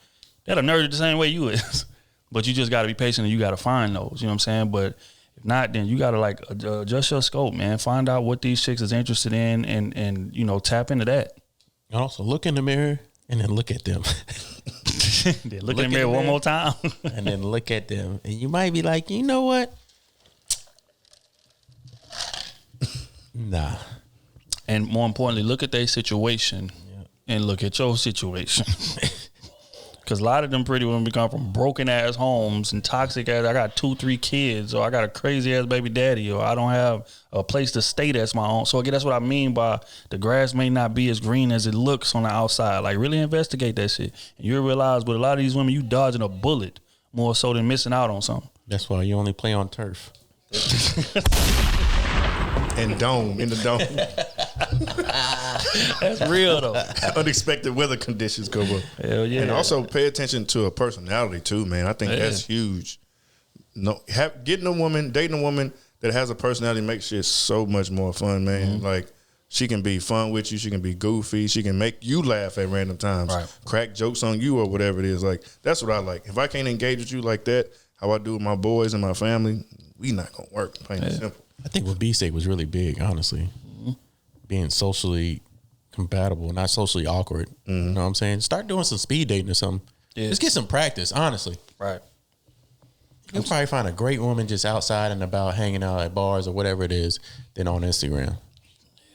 that are nerded the same way you is. But you just got to be patient and you got to find those. You know what I'm saying? But if not, then you got to like adjust your scope, man. Find out what these chicks is interested in and you know, tap into that. And also look in the mirror and then look at them. Then look in the mirror one more time. And then look at them. And you might be like, you know what? Nah. And more importantly, look at their situation and look at your situation. Because a lot of them pretty women come from broken ass homes and toxic ass. I got 2-3 kids, or I got a crazy ass baby daddy, or I don't have a place to stay that's my own. So again, that's what I mean by the grass may not be as green as it looks on the outside. Like really investigate that shit, and you'll realize with a lot of these women, you dodging a bullet more so than missing out on something. That's why you only play on turf. And dome, in the dome. That's real though. Unexpected weather conditions come up. Hell yeah. And also pay attention to a personality too, man. I think that's huge. Dating a woman that has a personality makes shit so much more fun, man. Mm-hmm. Like she can be fun with you, she can be goofy, she can make you laugh at random times, crack jokes on you or whatever it is. Like that's what I like. If I can't engage with you like that, how I do with my boys and my family, we not gonna work. Plain and simple. I think what B said was really big, honestly. Mm-hmm. Being socially compatible, not socially awkward. Mm-hmm. You know what I'm saying? Start doing some speed dating or something. Yeah. Just get some practice, honestly. Right. You'll probably find a great woman just outside and about hanging out at bars or whatever it is than on Instagram.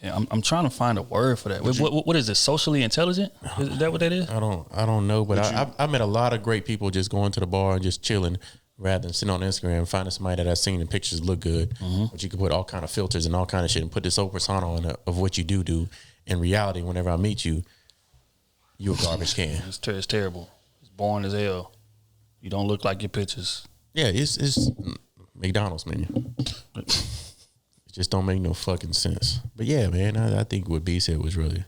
Yeah, I'm trying to find a word for that. What is it? Socially intelligent? Is that what that is? I don't know, but I met a lot of great people just going to the bar and just chilling, rather than sitting on Instagram and finding somebody that I've seen in pictures look good, but you can put all kind of filters and all kind of shit and put this whole persona on of what you do. In reality, whenever I meet you, you a garbage can. It's terrible. It's boring as hell. You don't look like your pictures. Yeah, it's McDonald's menu. It just don't make no fucking sense. But yeah, man, I think what B said was really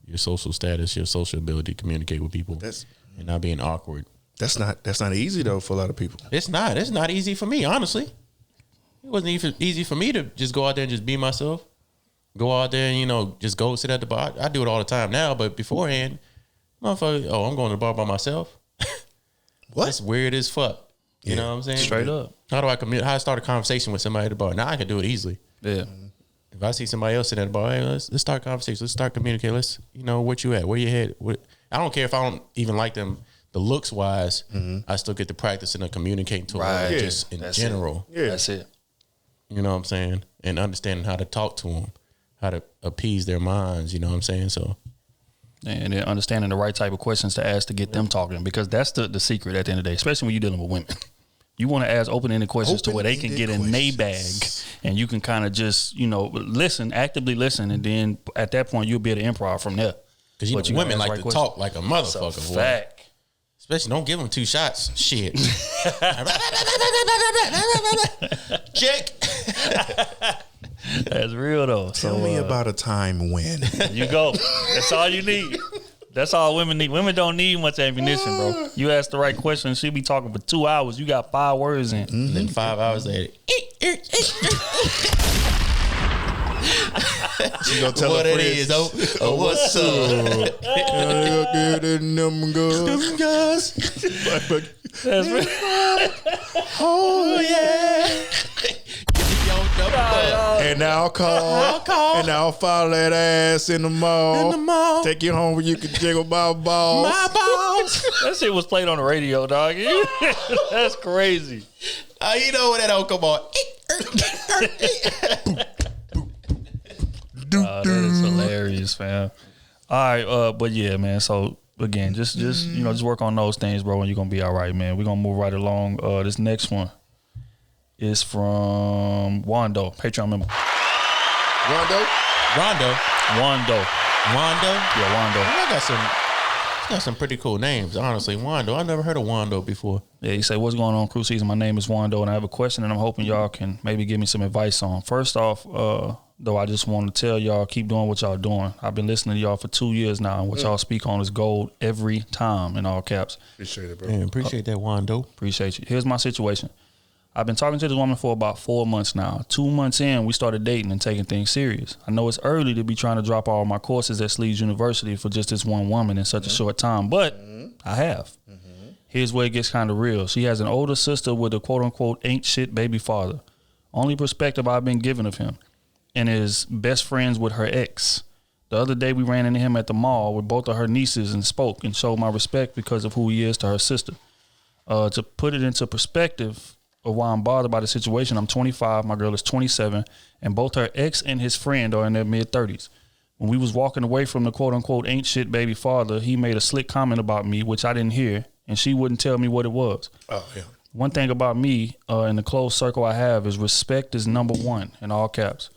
your social status, your social ability to communicate with people and not being awkward. That's not easy though for a lot of people. It's not easy for me, honestly. It wasn't even easy for me to just go out there and just be myself. Go out there and, you know, just go sit at the bar. I do it all the time now, but beforehand, motherfucker, I'm going to the bar by myself. What? That's weird as fuck. You know what I'm saying? Straight up. How do I start a conversation with somebody at the bar? Now I can do it easily. Yeah. If I see somebody else sitting at the bar, hey, let's start a conversation. Let's start communicating. Let's, you know, what you at? Where you head? I don't care if I don't even like them. The looks wise, I still get to practice and communicating to them just in general. Yeah, that's it. You know what I'm saying? And understanding how to talk to them, how to appease their minds. You know what I'm saying? So, and then understanding the right type of questions to ask to get them talking, because that's the secret at the end of the day, especially when you're dealing with women. You want to ask open-ended questions to where they can get in their bag, and you can kind of just, you know, actively listen, and then at that point you'll be able to improv from there. Because you know, women like to talk like a motherfucker. Fact. Especially don't give them 2 shots. Shit. Check. That's real though. Tell me about a time when. You go. That's all you need. That's all women need. Women don't need much ammunition, bro. You ask the right question, she be talking for 2 hours. You got 5 words in. And then 5 hours later. She gonna tell what her it friends, is, what's up? Them guys. That's right. Oh yeah. And I'll call. And I'll follow that ass in the mall. Take you home where you can jiggle my balls. My balls. That shit was played on the radio, dog. That's crazy. You know when that don't come on. That is hilarious, fam. All right, but yeah, man. So again, just you know, just work on those things, bro, and you're gonna be all right, man. We're gonna move right along. This next one is from Wando, Patreon member. Wando. Yeah, Wando. I got some pretty cool names, honestly. Wando. I've never heard of Wando before. Yeah, he said, "What's going on, Krew Season? My name is Wando, and I have a question, and I'm hoping y'all can maybe give me some advice on. First off, though, I just want to tell y'all, keep doing what y'all doing. I've been listening to y'all for 2 years now, and what y'all speak on is gold every time, in all caps. Appreciate it, bro. Man, appreciate that, Wando. Appreciate you. Here's my situation. I've been talking to this woman for about 4 months now. 2 months in, we started dating and taking things serious. I know it's early to be trying to drop all my courses at Sleeves University for just this one woman in such a short time, but I have. Here's where it gets kind of real. She has an older sister with a quote-unquote ain't shit baby father. Only perspective I've been given of him, and is best friends with her ex. The other day we ran into him at the mall with both of her nieces and spoke and showed my respect because of who he is to her sister. To put it into perspective of why I'm bothered by the situation, I'm 25, my girl is 27, and both her ex and his friend are in their mid-30s. When we was walking away from the quote-unquote ain't shit baby father, he made a slick comment about me, which I didn't hear, and she wouldn't tell me what it was. Oh, yeah. One thing about me in the close circle I have is respect is number one in all caps.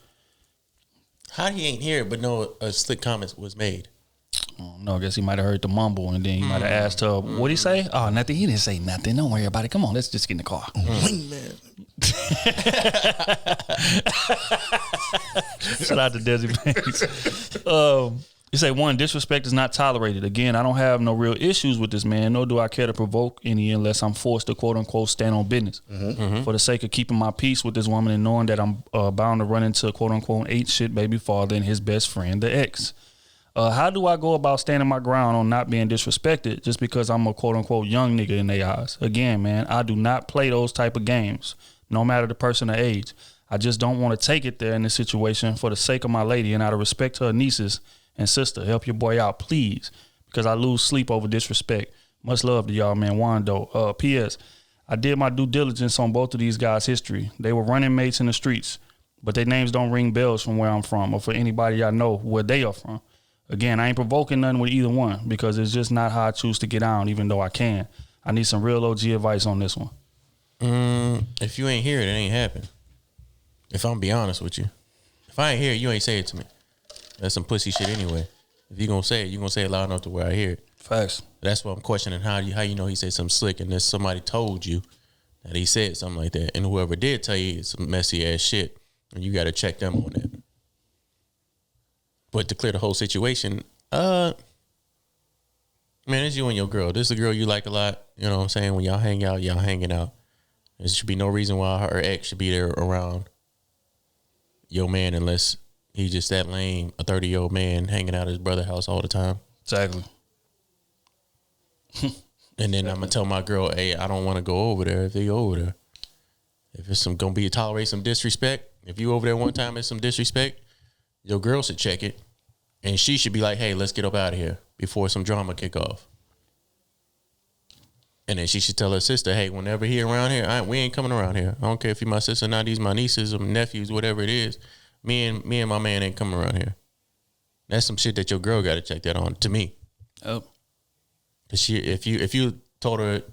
How he ain't here, but no a slick comment was made? No, I guess he might have heard the mumble, and then he might have asked her, what'd he say? Oh, nothing. He didn't say nothing. Don't worry about it. Come on, let's just get in the car. Man. Shout out to Desi Banks. You say, one, disrespect is not tolerated. Again, I don't have no real issues with this man, nor do I care to provoke any unless I'm forced to, quote unquote, stand on business. For the sake of keeping my peace with this woman and knowing that I'm bound to run into, quote unquote, ain't shit baby father and his best friend, the ex. How do I go about standing my ground on not being disrespected just because I'm a, quote unquote, young nigga in their eyes? Again, man, I do not play those type of games, no matter the person or age. I just don't want to take it there in this situation for the sake of my lady and out of respect to her nieces and sister. Help your boy out, please, because I lose sleep over disrespect. Much love to y'all, man. Wando. P.S. I did my due diligence on both of these guys' history. They were running mates in the streets, but their names don't ring bells from where I'm from or for anybody I know where they are from. Again, I ain't provoking nothing with either one because it's just not how I choose to get on, even though I can. I need some real OG advice on this one. If you ain't here, it ain't happen. If I'm be honest with you. If I ain't here, you ain't say it to me. That's some pussy shit anyway. If you gonna say it, you gonna say it loud enough to where I hear it. Facts. That's what I'm questioning. How you know he said something slick and then somebody told you that he said something like that. And whoever did tell you it's some messy ass shit. And you gotta check them on that. But to clear the whole situation, man, it's you and your girl. This is a girl you like a lot. You know what I'm saying? When y'all hang out, y'all hanging out. There should be no reason why her ex should be there around your man unless he's just that lame, a 30-year-old man hanging out at his brother's house all the time. Exactly. And then I'm going to tell my girl, hey, I don't want to go over there if they go over there. If it's going to be tolerate some disrespect, if you over there one time, it's some disrespect, your girl should check it. And she should be like, hey, let's get up out of here before some drama kick off. And then she should tell her sister, hey, whenever he around here, we ain't coming around here. I don't care if he my sister or not, these my nieces or nephews, whatever it is. Me and my man ain't coming around here. That's some shit that your girl got to check that on, to me. Oh. Cause if you told her,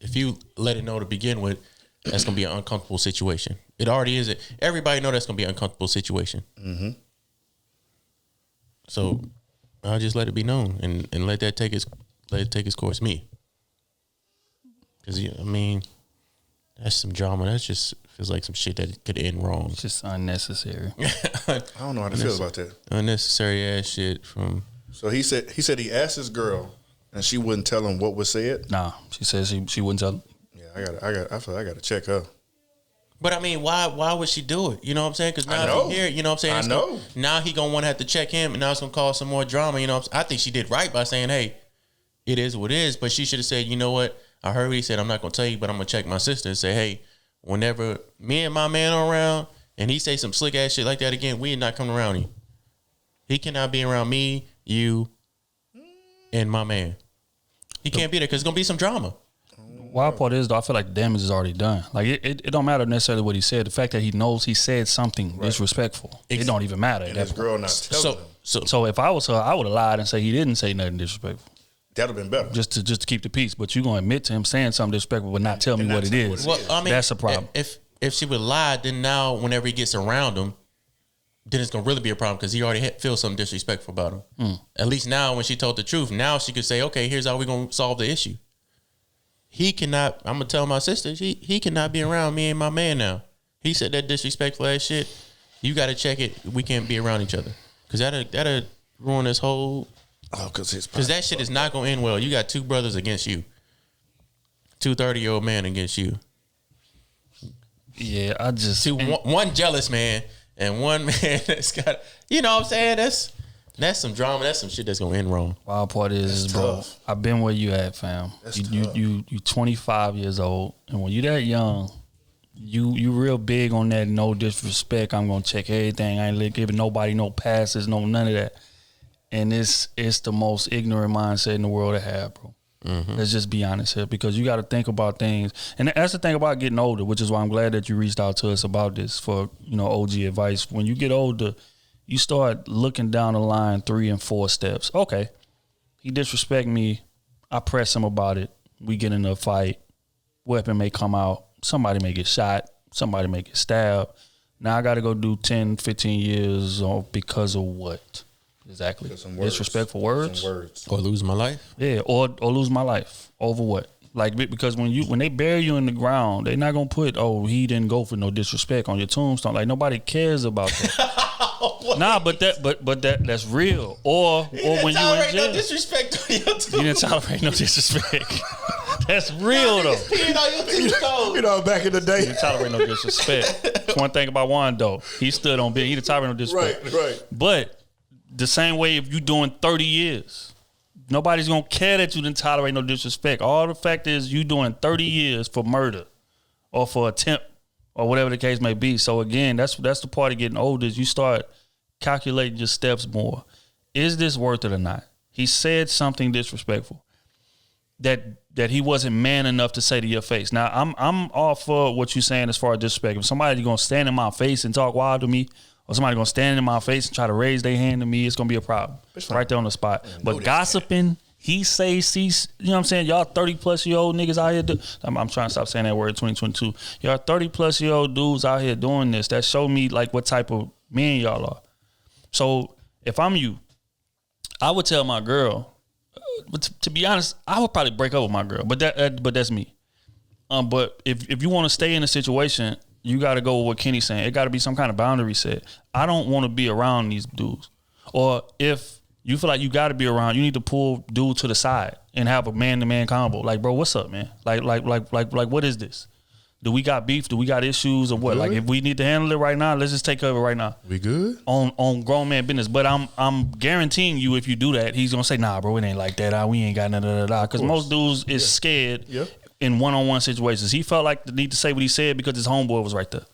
if you let it know to begin with, that's gonna be an uncomfortable situation. It already is. Everybody know that's gonna be an uncomfortable situation. Mm-hmm. So I'll just let it be known and let it take its course. Me. Because, I mean, that's some drama. That just feels like some shit that could end wrong. It's just unnecessary. I don't know how to feel about that. Unnecessary ass shit from... So he said he asked his girl, and she wouldn't tell him what was said? Nah, she said she wouldn't tell him. Yeah, I feel like I got to check her. But, I mean, why would she do it? You know what I'm saying? Because now he here, you know what I'm saying? Now he going to want to have to check him, and now it's going to cause some more drama. You know what I'm saying? I think she did right by saying, hey, it is what it is. But she should have said, you know what? I heard what he said. I'm not going to tell you, but I'm going to check my sister and say, hey, whenever me and my man are around and he say some slick ass shit like that again, we are not coming around him. He cannot be around me, you, and my man. He can't be there because it's going to be some drama. Wild part is, though, I feel like the damage is already done. Like, it don't matter necessarily what he said. The fact that he knows he said something disrespectful, it don't even matter. And his girl not telling him. So if I was her, I would have lied and say he didn't say nothing disrespectful. That'd have been better. Just to keep the peace. But you're going to admit to him saying something disrespectful but not tell me what it is. Well, I mean, that's a problem. If she would lie, then now whenever he gets around him, then it's going to really be a problem because he already feels something disrespectful about him. At least now when she told the truth, now she could say, okay, here's how we're going to solve the issue. He cannot, I'm going to tell my sister, he cannot be around me and my man now. He said that disrespectful ass shit. You got to check it. We can't be around each other. Because that'll ruin this whole... Oh, because that shit is not going to end well. You got two brothers against you. 2 30-year-old men against you. Yeah, I just See, one jealous man and one man that's got, you know what I'm saying? That's some drama. That's some shit that's gonna end wrong. Wild part is, bro, I've been where you at, fam. You 25 years old, and when you that young, you real big on that no disrespect. I'm gonna check everything. I ain't giving nobody no passes, no none of that. And it's the most ignorant mindset in the world to have, bro. Mm-hmm. Let's just be honest here, because you got to think about things, and that's the thing about getting older, which is why I'm glad that you reached out to us about this for OG advice. When you get older, you start looking down the line 3 and 4 steps. Okay, he disrespect me, I press him about it, we get in a fight, weapon may come out, somebody may get shot, somebody may get stabbed. Now I got to go do 10, 15 years because of what? Exactly. Disrespectful words. Or lose my life. Yeah, or lose my life. Over what? Like, because when they bury you in the ground, they're not gonna put, oh, he didn't go for no disrespect on your tombstone. Like, nobody cares about that. Nah, but that's real. Or when you in jail. No disrespect on your tombstone. You didn't tolerate no disrespect. That's real though. Back in the day. You didn't tolerate no disrespect. That's one thing about Juan though. He stood on big. He didn't tolerate no disrespect. Right. But the same way, if you doing 30 years, nobody's gonna care that you didn't tolerate no disrespect. All the fact is you doing 30 years for murder or for attempt or whatever the case may be. So again, that's the part of getting older, is you start calculating your steps more. Is this worth it or not? He said something disrespectful that he wasn't man enough to say to your face. Now I'm all for what you're saying as far as disrespect. If somebody's gonna stand in my face and talk wild to me, or somebody gonna stand in my face and try to raise their hand to me, it's gonna be a problem. Right there on the spot. But gossiping, he says, you know what I'm saying? Y'all 30-plus-year-old niggas out here. I'm trying to stop saying that word in 2022. Y'all 30-plus-year-old dudes out here doing this. That show me like what type of men y'all are. So if I'm you, I would tell my girl. But to be honest, I would probably break up with my girl. But that's me. But if you want to stay in a situation, you got to go with what Kenny's saying. It got to be some kind of boundary set. I don't want to be around these dudes. Or if you feel like you got to be around, you need to pull dude to the side and have a man-to-man combo. Like, bro, what's up, man? Like, what is this? Do we got beef? Do we got issues or what? Good. Like, if we need to handle it right now, let's just take care of it right now. We good? On grown man business. But I'm guaranteeing you, if you do that, he's gonna say, nah, bro, it ain't like that. We ain't got none of that. Because most dudes is scared. Yep. In one-on-one situations. He felt like the need to say what he said because his homeboy was right there.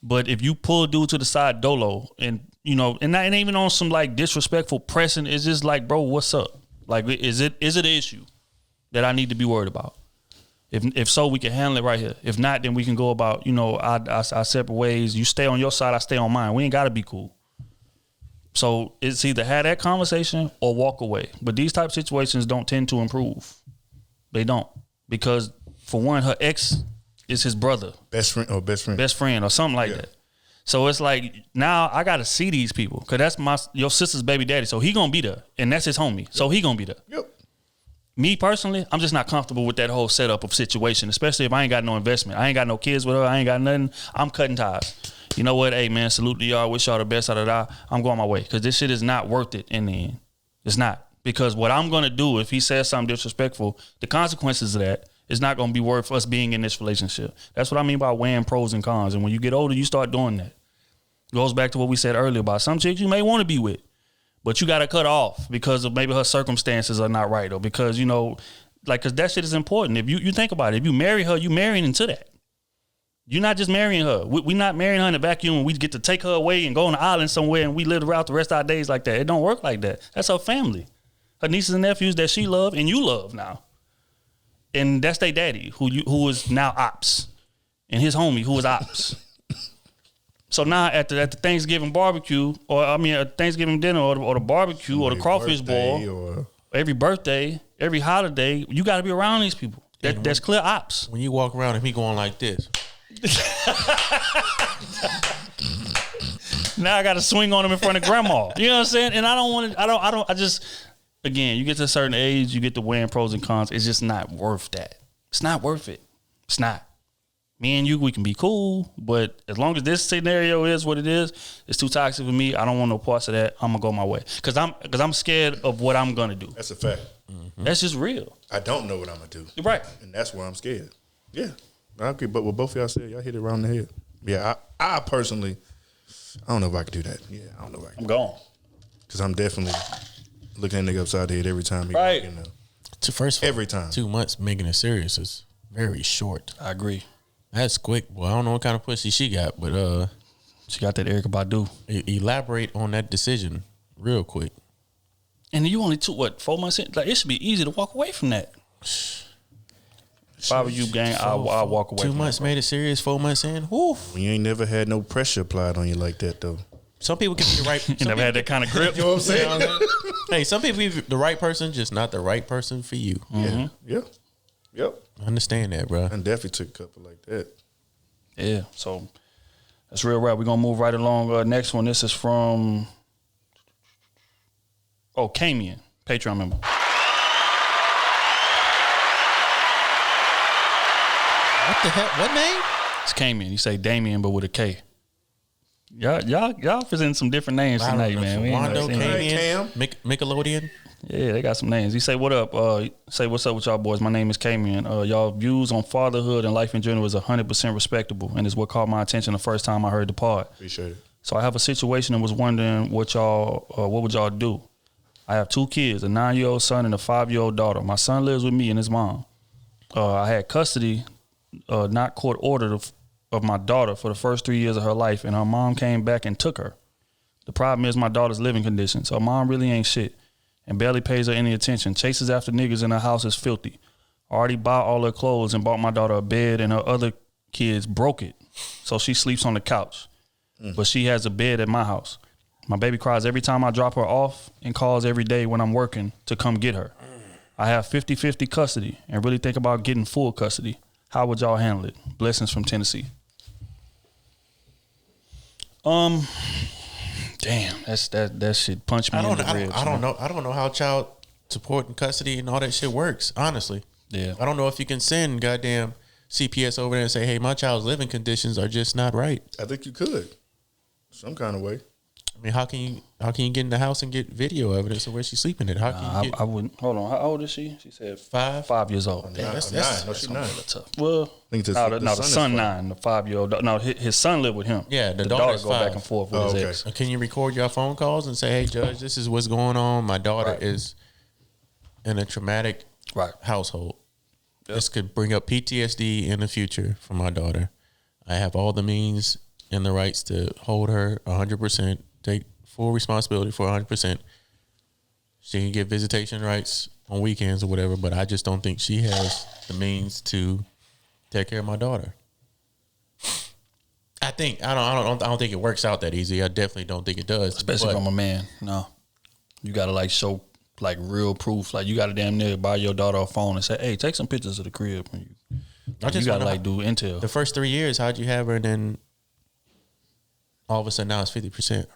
But if you pull a dude to the side dolo and, and not even on some like disrespectful pressing, it's just like, bro, what's up? Like, is it an issue that I need to be worried about? If so, we can handle it right here. If not, then we can go about, our separate ways. You stay on your side, I stay on mine. We ain't got to be cool. So it's either have that conversation or walk away. But these type of situations don't tend to improve. They don't. Because, for one, her ex is his brother. Best friend or something like that. So it's like, now I got to see these people. Because that's your sister's baby daddy. So he going to be there. And that's his homie. So he going to be there. Yep. Me, personally, I'm just not comfortable with that whole setup of situation. Especially if I ain't got no investment. I ain't got no kids with her. I ain't got nothing. I'm cutting ties. You know what? Hey, man, salute to y'all. Wish y'all the best out of that. I'm going my way. Because this shit is not worth it in the end. It's not. Because what I'm going to do, if he says something disrespectful, the consequences of that is not going to be worth us being in this relationship. That's what I mean by weighing pros and cons. And when you get older, you start doing that. It goes back to what we said earlier about some chicks you may want to be with, but you got to cut off because of maybe her circumstances are not right, or because, because that shit is important. If you think about it, if you marry her, you marrying into that. You're not just marrying her. We're not marrying her in a vacuum and we get to take her away and go on an island somewhere and we live out the rest of our days like that. It don't work like that. That's her family. Her nieces and nephews that she love and you love now. And that's their daddy, who is now ops. And his homie, who is ops. So now at the Thanksgiving barbecue, Thanksgiving dinner or the barbecue or the crawfish boil, every birthday, every holiday, you got to be around these people. That's clear ops. When you walk around and he going like this. Now I got to swing on him in front of grandma. You know what I'm saying? And I just... Again, you get to a certain age, you get to weighing pros and cons. It's just not worth that. It's not worth it. It's not. Me and you, we can be cool, but as long as this scenario is what it is, it's too toxic for me. I don't want no parts of that. I'm gonna go my way because I'm scared of what I'm gonna do. That's a fact. Mm-hmm. That's just real. I don't know what I'm gonna do. Right, and that's why I'm scared. Yeah, Okay, but what both of y'all said, y'all hit it around the head. Yeah, I personally, I don't know if I could do that. Yeah, I don't know if I can. I'm gone. Because I'm definitely looking at nigga upside the head every time he Right. walk in there. First of all, Every time. 2 months making it serious is very short. I agree. That's quick. Well, I don't know what kind of pussy she got, but She got that Erykah Badu. elaborate on that decision real quick. And you only took, 4 months in? Like, it should be easy to walk away from that. If I were you, gang, I'll walk away 2 from months that, made it serious, 4 months in. Woo. When you ain't never had no pressure applied on you like that, though. Some people can be the right. You never had that kind of grip. You know what I'm saying? Hey, some people be the right person, just not the right person for you. Yeah. Yep. I understand that, bro. I definitely took a couple like that. Yeah, so that's real rap. We're going to move right along. Next one, this is from, Kamian, Patreon member. What the heck? What name? It's Kamian. You say Damien, but with a K. Y'all presenting some different names tonight, man. We ain't Wando, never seen that. Kamian, Nickelodeon. Yeah, they got some names. You say, what up? Say, what's up with y'all boys? My name is Kamian. Y'all views on fatherhood and life in general is 100% respectable and is what caught my attention the first time I heard the pod. Appreciate it. So I have a situation and was wondering what would y'all do? I have 2 kids, a 9-year-old son and a 5-year-old daughter. My son lives with me and his mom. I had custody, not court ordered, of my daughter for the first 3 years of her life, and her mom came back and took her. The problem is my daughter's living conditions. Her mom really ain't shit and barely pays her any attention. Chases after niggas in her house is filthy. Already bought all her clothes and bought my daughter a bed, and her other kids broke it. So she sleeps on the couch. But she has a bed at my house. My baby cries every time I drop her off and calls every day when I'm working to come get her. I have 50-50 custody and really think about getting full custody. How would y'all handle it? Blessings from Tennessee. Damn, that shit punched me in the ribs. I don't know how child support and custody and all that shit works, honestly. Yeah. I don't know if you can send goddamn CPS over there and say, hey, my child's living conditions are just not right. I think you could. Some kind of way. I mean, how can you get in the house and get video evidence of where she's sleeping at? How can you get... I wouldn't. Hold on. How old is she? She said 5. 5 years old. Damn, Nine. No, she's 9. Tough. Well, think the the son son is 9, the 5-year-old. No, his son lived with him. Yeah, the daughter daughter's go 5. back and forth with his ex. Can you record your phone calls and say, hey, Judge, this is what's going on. My daughter is in a traumatic household. Yep. This could bring up PTSD in the future for my daughter. I have all the means and the rights to hold her 100%, take full responsibility for 100%. She can get visitation rights on weekends or whatever, but I just don't think she has the means to take care of my daughter. I don't think it works out that easy. I definitely don't think it does. Especially from a man. No. You gotta show real proof. Like you gotta damn near buy your daughter a phone and say, hey, take some pictures of the crib. You gotta do intel. The first 3 years, how'd you have her, and then all of a sudden now it's 50%?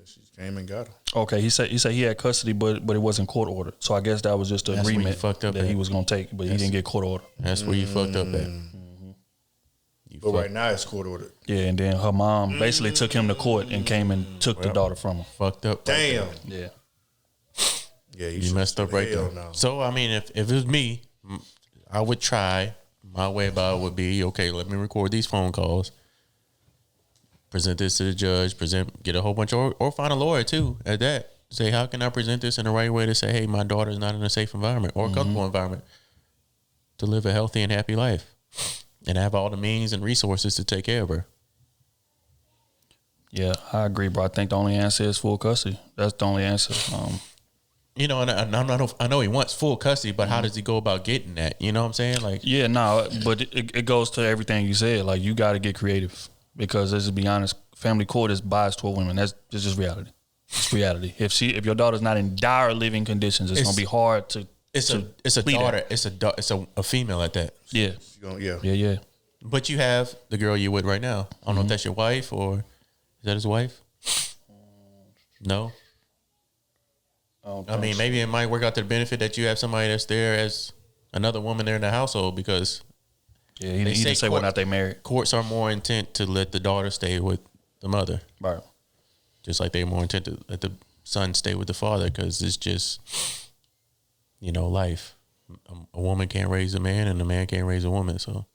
She came and got her. Okay, he said he had custody, but it wasn't court ordered. So I guess that was just an agreement that he was gonna take, but he didn't get court order. That's where you fucked up at. But right now it's court ordered. Yeah, and then her mom basically took him to court and came and took the daughter from him. Fucked up. Damn. Yeah. Yeah, you messed up right there. No. So I mean, if it was me, I would try. My way about it would be, okay, let me record these phone calls. Present this to the judge. Get a whole bunch or find a lawyer too at that. Say, how can I present this in the right way to say, hey, my daughter's not in a safe environment or a comfortable environment to live a healthy and happy life, and have all the means and resources to take care of her. Yeah, I agree, bro. I think the only answer is full custody. That's the only answer. And I know he wants full custody, but how does he go about getting that? You know what I'm saying? Like, yeah, no, but it goes to everything you said. Like, you got to get creative because, let's just be honest, family court is biased toward women. That's just reality. It's reality. If your daughter's not in dire living conditions, it's gonna be hard to. It's a daughter. It's a female at that. Yeah. Yeah. But you have the girl you're with right now. I don't know if that's your wife or is that his wife? No. I mean, maybe it might work out to the benefit that you have somebody that's there as another woman there in the household, because he didn't say whether or not they married. Courts are more intent to let the daughter stay with the mother, right? Just like they're more intent to let the son stay with the father, because it's just, life. A woman can't raise a man, and a man can't raise a woman. So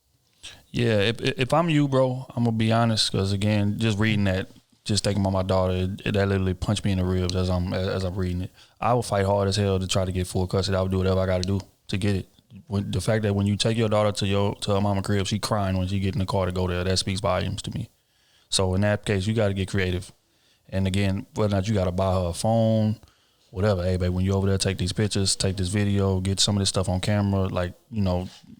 Yeah, if I'm you, bro, I'm gonna be honest, because again, just reading that, just thinking about my daughter, that literally punched me in the ribs as I'm reading it. I would fight hard as hell to try to get full custody. I would do whatever I got to do to get it. The fact that when you take your daughter to her mama crib, she crying when she get in the car to go there, that speaks volumes to me. So in that case, you got to get creative. And again, whether or not you got to buy her a phone, whatever. Hey, babe, when you over there, take these pictures, take this video, get some of this stuff on camera. Like,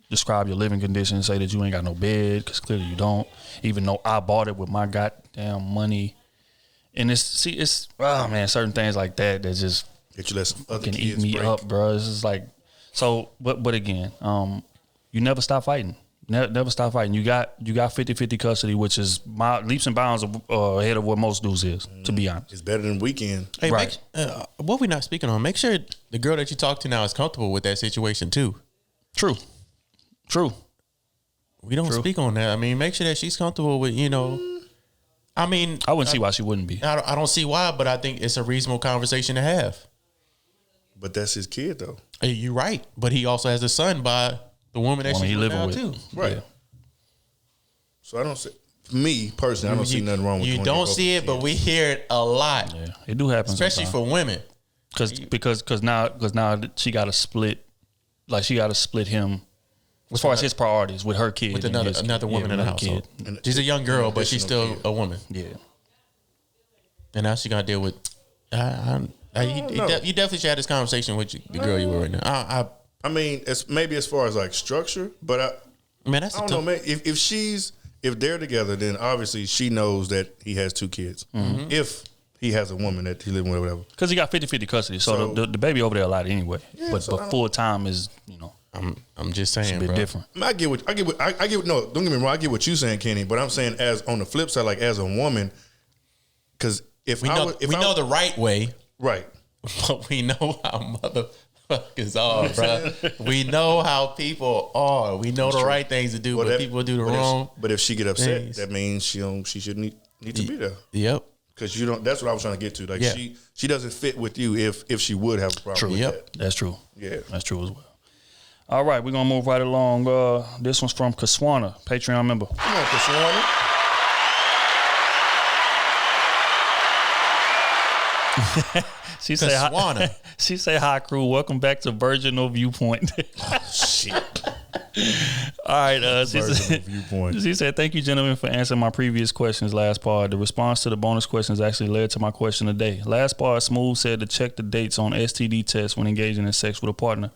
describe your living conditions. Say that you ain't got no bed, because clearly you don't. Even though I bought it with my goddamn money. And certain things like that just Get you let some other can kids eat me break. up, bro. It's just like, so, but again, you never stop fighting. Never stop fighting. You got 50-50 custody, which is leaps and bounds ahead of what most dudes is, to be honest. It's better than weekend. Hey, Right. what we not speaking on? Make sure the girl that you talk to now is comfortable with that situation too. True. We don't speak on that. I mean, make sure that she's comfortable with, I mean, I wouldn't see why she wouldn't be. I don't see why, but I think it's a reasonable conversation to have. But that's his kid, though. Hey, you're right, but he also has a son by the woman that she's he with living now with. too. Right. Yeah. So I don't see. For me, personally, I don't see nothing wrong with You going don't to go see for it, but kids. we hear it a lot, Yeah, it do happen, especially sometimes. for women. Because now she got to split, like she got to split him as far as his priorities with her kid With and his another kid. woman Yeah, in the another household. kid. She's a young girl, but she's still additional kid. a woman. Yeah, And now she got to deal with. You definitely should have this conversation with the girl you were right now. I mean, it's maybe as far as like structure, but Man, that's I don't know, man. If they're together, then obviously she knows that he has two kids. Mm-hmm. If he has a woman that he living with, or whatever. because he got 50-50 custody, so the baby over there a lot anyway. But full time is I'm just saying, a bit bro. different. I get what. No, don't get me wrong. I get what you're saying, Kenny. But I'm saying, as on the flip side, like as a woman, because if We know the right way, right. but we know how motherfuckers are, bro. We know how people are. We know the right things to do, but people do the wrong. But if she get upset, things. that means she shouldn't need to be there. Yep. Because you don't. That's what I was trying to get to. Like Yeah. she doesn't fit with you if she would have a problem. True. With Yep. that. That's true. Yeah. That's true as well. All right, we're gonna move right along. This one's from Kaswana, Patreon member. Come on, Kaswana. She say hi. Kaswana. She say hi, crew. Welcome back to Virginal Viewpoint. Shit. All right, Virginal Viewpoint. She said, thank you, gentlemen, for answering my previous questions last part. The response to the bonus questions actually led to my question today. Last part, Smooth said to check the dates on STD tests when engaging in sex with a partner,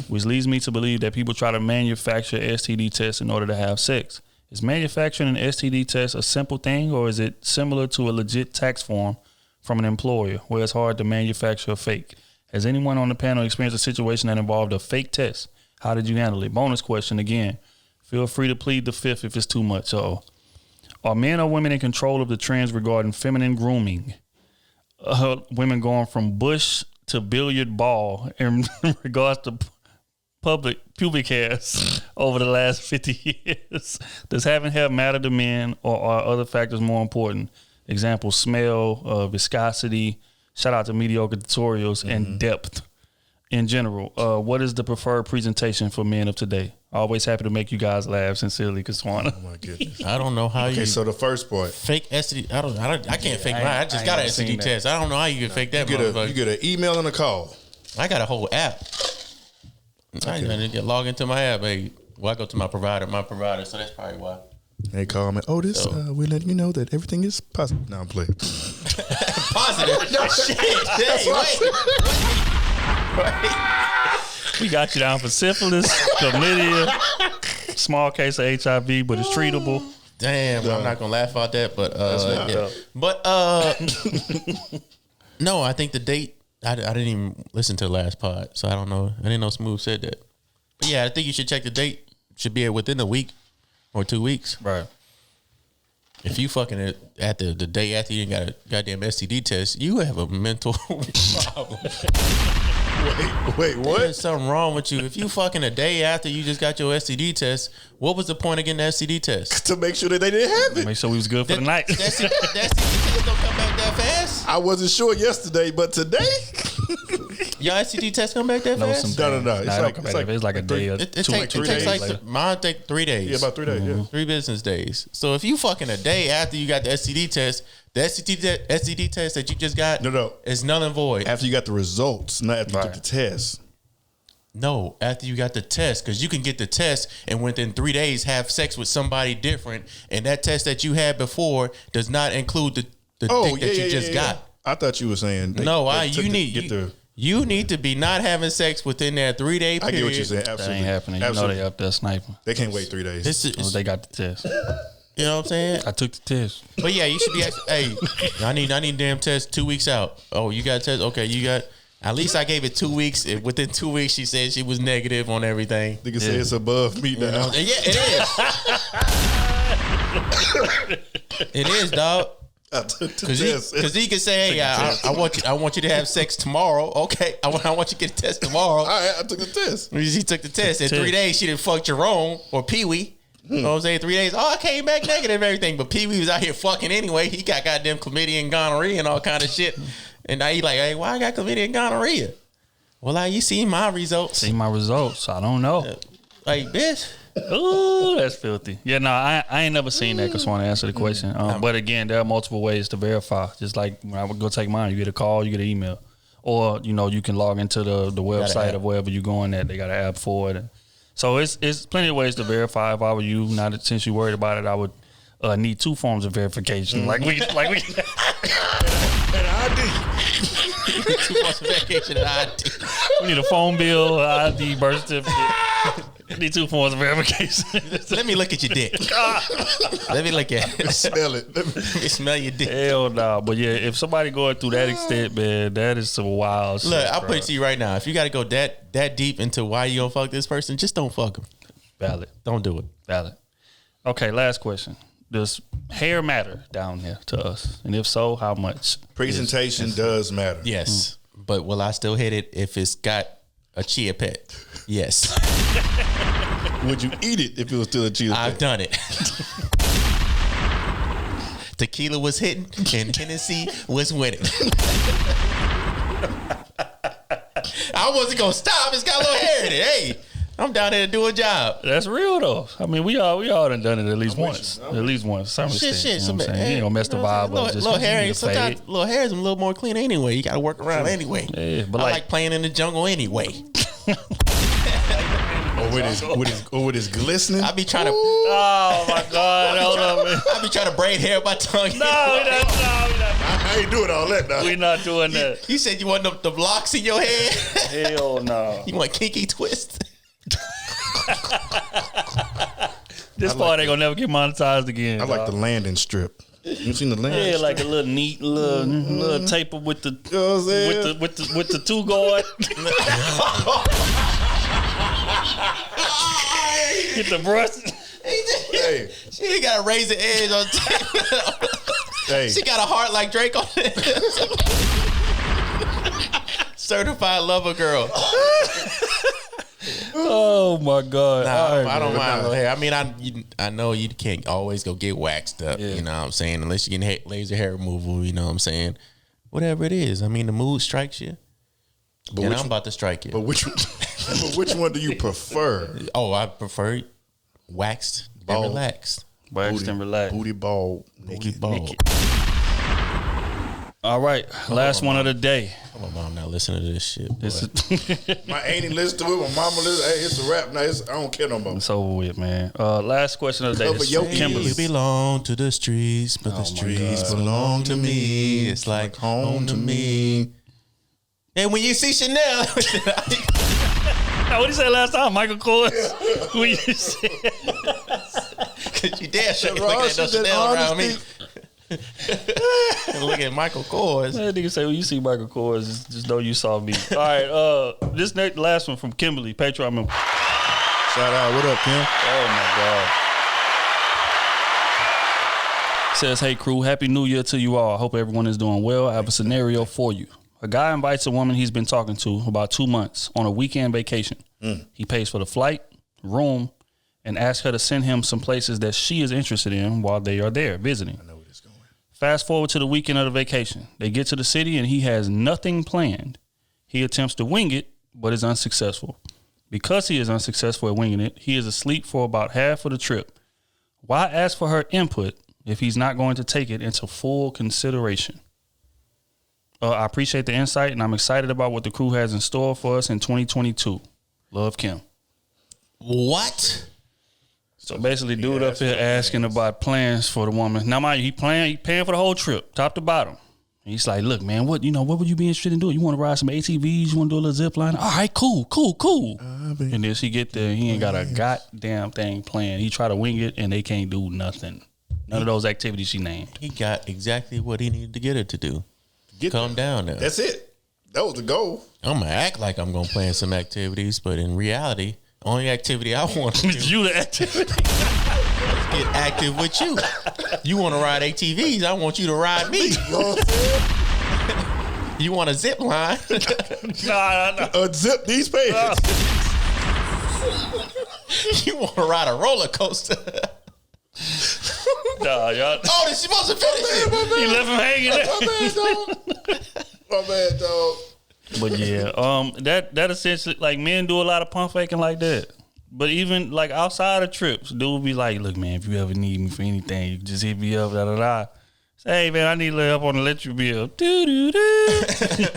which leads me to believe that people try to manufacture STD tests in order to have sex. Is manufacturing an STD test a simple thing, or is it similar to a legit tax form from an employer where it's hard to manufacture a fake? Has anyone on the panel experienced a situation that involved a fake test? How did you handle it? Bonus question again. Feel free to plead the fifth if it's too much. Are men or women in control of the trends regarding feminine grooming? Women going from bush to billiard ball in regards to pubic hairs over the last 50 years. Does having hair matter to men, or are other factors more important? Example, smell, viscosity, shout out to mediocre tutorials, and depth in general. What is the preferred presentation for men of today? Always happy to make you guys laugh. Sincerely, Kaswana. Oh my goodness. I don't know how Okay, you so the first part. fake STD. I can't fake I mine. I ain't just got an never seen STD that. test. I don't know how you can fake that. You get an email and a call. I got a whole app. I didn't get log into my app. Hey, well, I go to my provider, so that's probably why. They call me. Oh, this. We're letting you know that everything is positive. No, I'm playing. Positive. No shit. Hey, wait. We got you down for syphilis, chlamydia, small case of HIV, but it's treatable. Damn, I'm not gonna laugh about that, but not but no, I think the date. I didn't even listen to the last pod, so I don't know. I didn't know Smooth said that. But yeah, I think you should check the date. Should be within a week or 2 weeks. Right. If you fucking it at the day after you got a goddamn STD test, you have a mental problem. Wait, what? There's something wrong with you. If you fucking a day after you just got your STD test, what was the point of getting the STD test? To make sure that they didn't have it. Make sure we was good for the night. That STD test don't come back that fast. I wasn't sure yesterday, but today. Your STD test come back that fast? No. It's like a day or It 2 or 3 days later. Mine take 3 days. Yeah, about 3 days. Yeah. 3 business days. So if you fucking a day after you got the STD test, the STD test that you just got is null and void. After you got the results, not after you took the test. No, after you got the test, because you can get the test and within 3 days have sex with somebody different, and that test that you had before does not include the dick that you just got. I thought you were saying you need to be not having sex within that 3 day period. I get what you're saying. Absolutely. That ain't happening. Absolutely. You know they up there sniping. They can't wait 3 days. They got the test. You know what I'm saying? I took the test. But yeah, you should be asking, hey, I need damn test 2 weeks out. Oh, you got a test? Okay, you got. At least I gave it 2 weeks. Within 2 weeks, she said she was negative on everything. Nigga say it's above me now. Yeah, it is. It is, dog. Because he can say, hey, I want you to have sex tomorrow. Okay, I want you to get a test tomorrow. All right, I took the test. He took the test. In 3 days, she done fucked Jerome or Pee Wee. You know what I'm saying? 3 days. Oh, I came back negative and everything. But Pee Wee was out here fucking anyway. He got goddamn chlamydia and gonorrhea and all kind of shit. And now he like, hey, why I got chlamydia and gonorrhea? Well, you seen my results. I don't know. Like, bitch. Ooh, that's filthy. Yeah, no, I ain't never seen that because I want to answer the question. But again, there are multiple ways to verify. Just like when I would go take mine, you get a call, you get an email. Or, you can log into the website of wherever you're going at. They got an app for it. So it's plenty of ways to verify. If I were you, since you're worried about it, I would need 2 forms of verification. Like we an ID. 2 forms of verification and ID. We need a phone bill, ID, birth certificate. Need 2 forms of verification. Let me look at your dick. Let me look at it. Smell it. Let me smell your dick. Hell no. But yeah, if somebody going through that extent, man, that is some wild shit. Look, I'll put it to you right now. If you got to go that deep into why you gonna fuck this person, just don't fuck him. Valid. Don't do it. Valid. Okay, last question. Does hair matter down here to us? And if so, how much? Presentation does matter. Yes. But will I still hit it if it's got a chia pet? Yes. Would you eat it if it was still a chia pet? I've done it. Tequila was hitting and Hennessy was winning. I wasn't gonna stop. It's got a little hair in it. Hey, I'm down there to do a job. That's real though. I mean, we all done it at least once. At least once. Some Shit. You know what I'm saying? You ain't gonna mess the vibe up. Just little hair. Sometimes little hair is a little more clean anyway. You gotta work around anyway. Yeah, but I like playing in the jungle anyway. Or with his glistening. I be trying to. Oh my God! Hold on, man. I be trying to braid hair with my tongue. No, we not. I ain't doing all that now. We not doing that. You said you want the locks in your head. Hell no. You want kinky twist. This part ain't gonna never get monetized again. I like the landing strip. You seen the landing strip? Yeah, like a little neat little taper with the You know what I'm saying? with the 2 guard. Get the brush. Hey, She got a razor edge on top. hey. She got a heart like Drake on it. Certified lover girl. Oh my God! Nah, I don't mind little hair. I mean, I know you can't always go get waxed up. Yeah. You know what I'm saying? Unless you get laser hair removal. You know what I'm saying? Whatever it is. I mean, the mood strikes you. But I'm about to strike you. But which one do you prefer? Oh, I prefer waxed and relaxed. Waxed and relaxed. Booty ball. Booty ball. All right, last one of the day. My mom not listening to this shit. My auntie listen to it. My mama listen. Hey, it's a rap now. I don't care no more. It's over with, man. Last question of the day. This is Kimberly. You belong to the streets, but the streets belong to me. It's like home to me. And when you see Chanel, what did you say last time, Michael Kors? When you said, because you damn sure looking at no Chanel around me. Look at Michael Kors. That nigga say, when you see Michael Kors, just know you saw me. All right, this last one from Kimberly, Patreon member. Shout out, what up, Kim? Oh my God. Says, hey Krew, Happy New Year to you all. I hope everyone is doing well. I have a scenario for you. A guy invites a woman he's been talking to about 2 months on a weekend vacation. He pays for the flight, room, and asks her to send him some places that she is interested in while they are there visiting. I know where this is going. Fast forward to the weekend of the vacation. They get to the city and he has nothing planned. He attempts to wing it, but is unsuccessful. Because he is unsuccessful at winging it, he is asleep for about half of the trip. Why ask for her input if he's not going to take it into full consideration? I appreciate the insight, and I'm excited about what the crew has in store for us in 2022. Love, Kim. What? So basically, dude up here asking about plans for the woman. Now, mind you, he paying for the whole trip, top to bottom. And he's like, look, man, what would you be interested in doing? You want to ride some ATVs? You want to do a little zip line? All right, cool. And then she get there, he ain't got a goddamn thing planned. He try to wing it, and they can't do nothing. None of those activities she named. He got exactly what he needed to get her to do. Calm down now. That's it. That was the goal. I'm going to act like I'm going to plan some activities, but in reality, the only activity I want to do You the activity. get active with you. You want to ride ATVs, I want you to ride me. You want a zip line? Nah. Zip these pants. You want to ride a roller coaster? Nah, y'all. Oh, they're supposed to finish it. He left him hanging there. My bad, dog. But yeah, that essentially, like, men do a lot of pump faking like that. But even like outside of trips, dude be like, look, man, if you ever need me for anything, you just hit me up, Say, hey, man, I need a little help on the electric bill.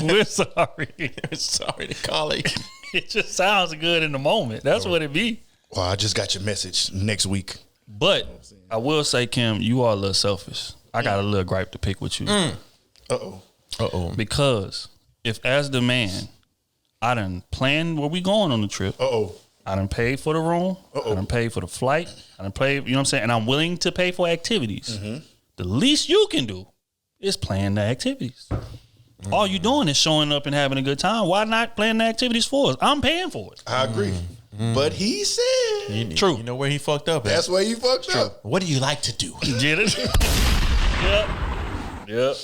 We're sorry. We're sorry to call it. It just sounds good in the moment. That's what it be. Well, I just got your message next week. But I will say, Kim, you are a little selfish. I got a little gripe to pick with you. Uh-oh. Because if as the man, I done planned where we going on the trip. I done paid for the room. I done paid for the flight. I done paid, you know what I'm saying? And I'm willing to pay for activities. The least you can do is plan the activities. All you doing is showing up and having a good time. Why not plan the activities for us? I'm paying for it. I agree. But he said. True. You know where he fucked up at? That's where he fucked up. What do you like to do? Get it? Yep.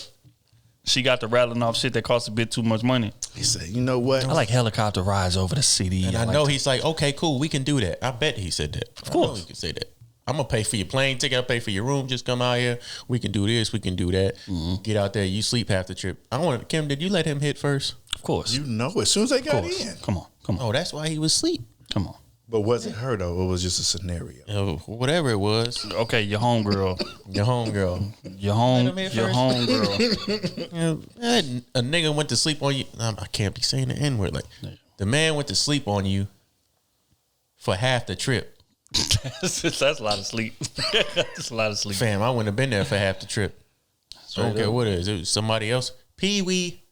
She got the rattling off shit that costs a bit too much money. He said, you know what? I like helicopter rides over the city. And I know he's like, okay, cool, we can do that. I bet he said that. Of course. I know he can say that. I'm going to pay for your plane ticket. I'll pay for your room. Just come out here. We can do this. We can do that. Get out there. You sleep half the trip. Kim, did you let him hit first? Of course. You know, as soon as they got in. Come on. Oh, that's why he was asleep. Come on. But wasn't her, though. It was just a scenario. Whatever it was. Okay, your homegirl. Your homegirl. Your homegirl. A nigga went to sleep on you. I can't be saying the N-word. Like, the man went to sleep on you for half the trip. That's a lot of sleep. That's a lot of sleep. Fam, I wouldn't have been there for half the trip. I don't care what it is. It was somebody else. Pee-wee.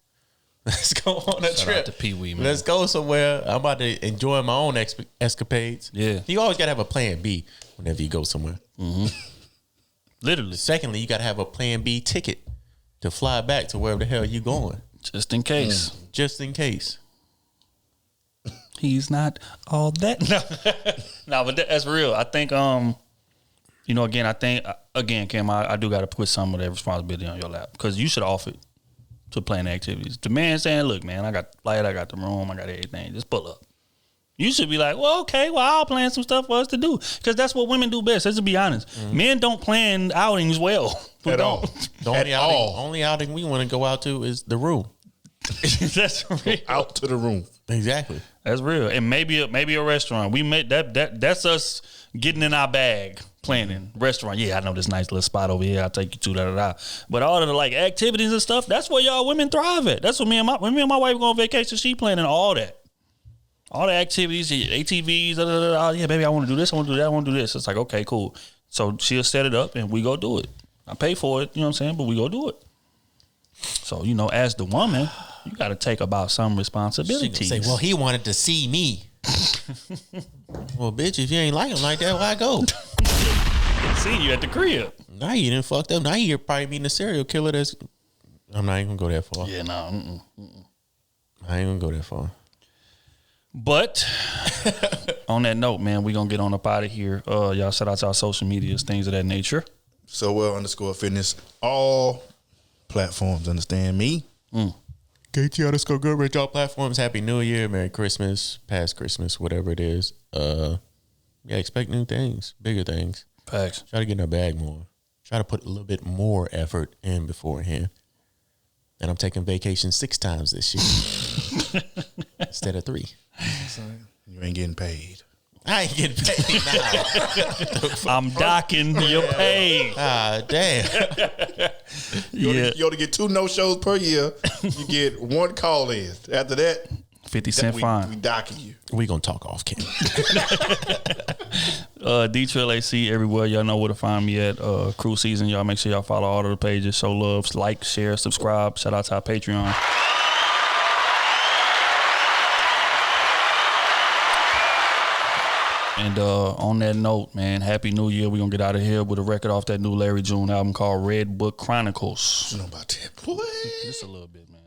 Let's go on a Shout trip. out to Pee-wee, man. Let's go somewhere. I'm about to enjoy my own escapades. Yeah. You always got to have a plan B whenever you go somewhere. Literally. Secondly, you got to have a plan B ticket to fly back to wherever the hell you going. Just in case. Just in case. He's not all that. No, but that's real. I think, again, Kim, I do got to put some of that responsibility on your lap because you should offer it to plan activities. The man saying, look, man, I got the flight, I got the room, I got everything. Just pull up. You should be like, well, okay, I'll plan some stuff for us to do because that's what women do best. Let's just be honest. Men don't plan outings well. At all. The only outing we want to go out to is the room. That's real. Out to the room. Exactly. That's real. And maybe a restaurant. We made that's us getting in our bag, planning restaurant. Yeah, I know this nice little spot over here. I'll take you to da. But all of the like activities and stuff, that's where y'all women thrive at. That's what when me and my wife go on vacation, she planning all that. All the activities, ATVs, Oh, yeah, baby, I want to do this, I want to do that, I want to do this. It's like, okay, cool. So she'll set it up and we go do it. I pay for it, you know what I'm saying? But we go do it. So, as the woman, you got to take about some responsibilities. Say, well, he wanted to see me. Well, bitch, if you ain't like him like that, why go? See you at the crib. Now you done fucked up. Now you're probably meeting a serial killer that's... I'm not even going to go that far. Yeah, no. I ain't going to go that far. But on that note, man, we going to get on up out of here. Y'all shout out to our social medias, things of that nature. SoWell_fitness. All platforms, understand me? KT_Goodrich, all platforms. Happy New Year, Merry Christmas, past Christmas, whatever it is. Expect new things, bigger things. Facts. Try to get in our bag more. Try to put a little bit more effort in beforehand. And I'm taking vacation 6 times this year instead of 3. You ain't getting paid. I ain't getting paid now. I'm docking your pay. Damn. You only get 2 no-shows per year. You get 1 call-in. After that, 50-cent fine. We docking you. We gonna talk off camera. D-Trail-AC everywhere. Y'all know where to find me at. Krew season. Y'all make sure y'all follow all of the pages. Show love, like, share, subscribe. Shout out to our Patreon. And on that note, man, Happy New Year. We're going to get out of here with a record off that new Larry June album called Red Book Chronicles. I don't know about that. Boy. Just a little bit, man.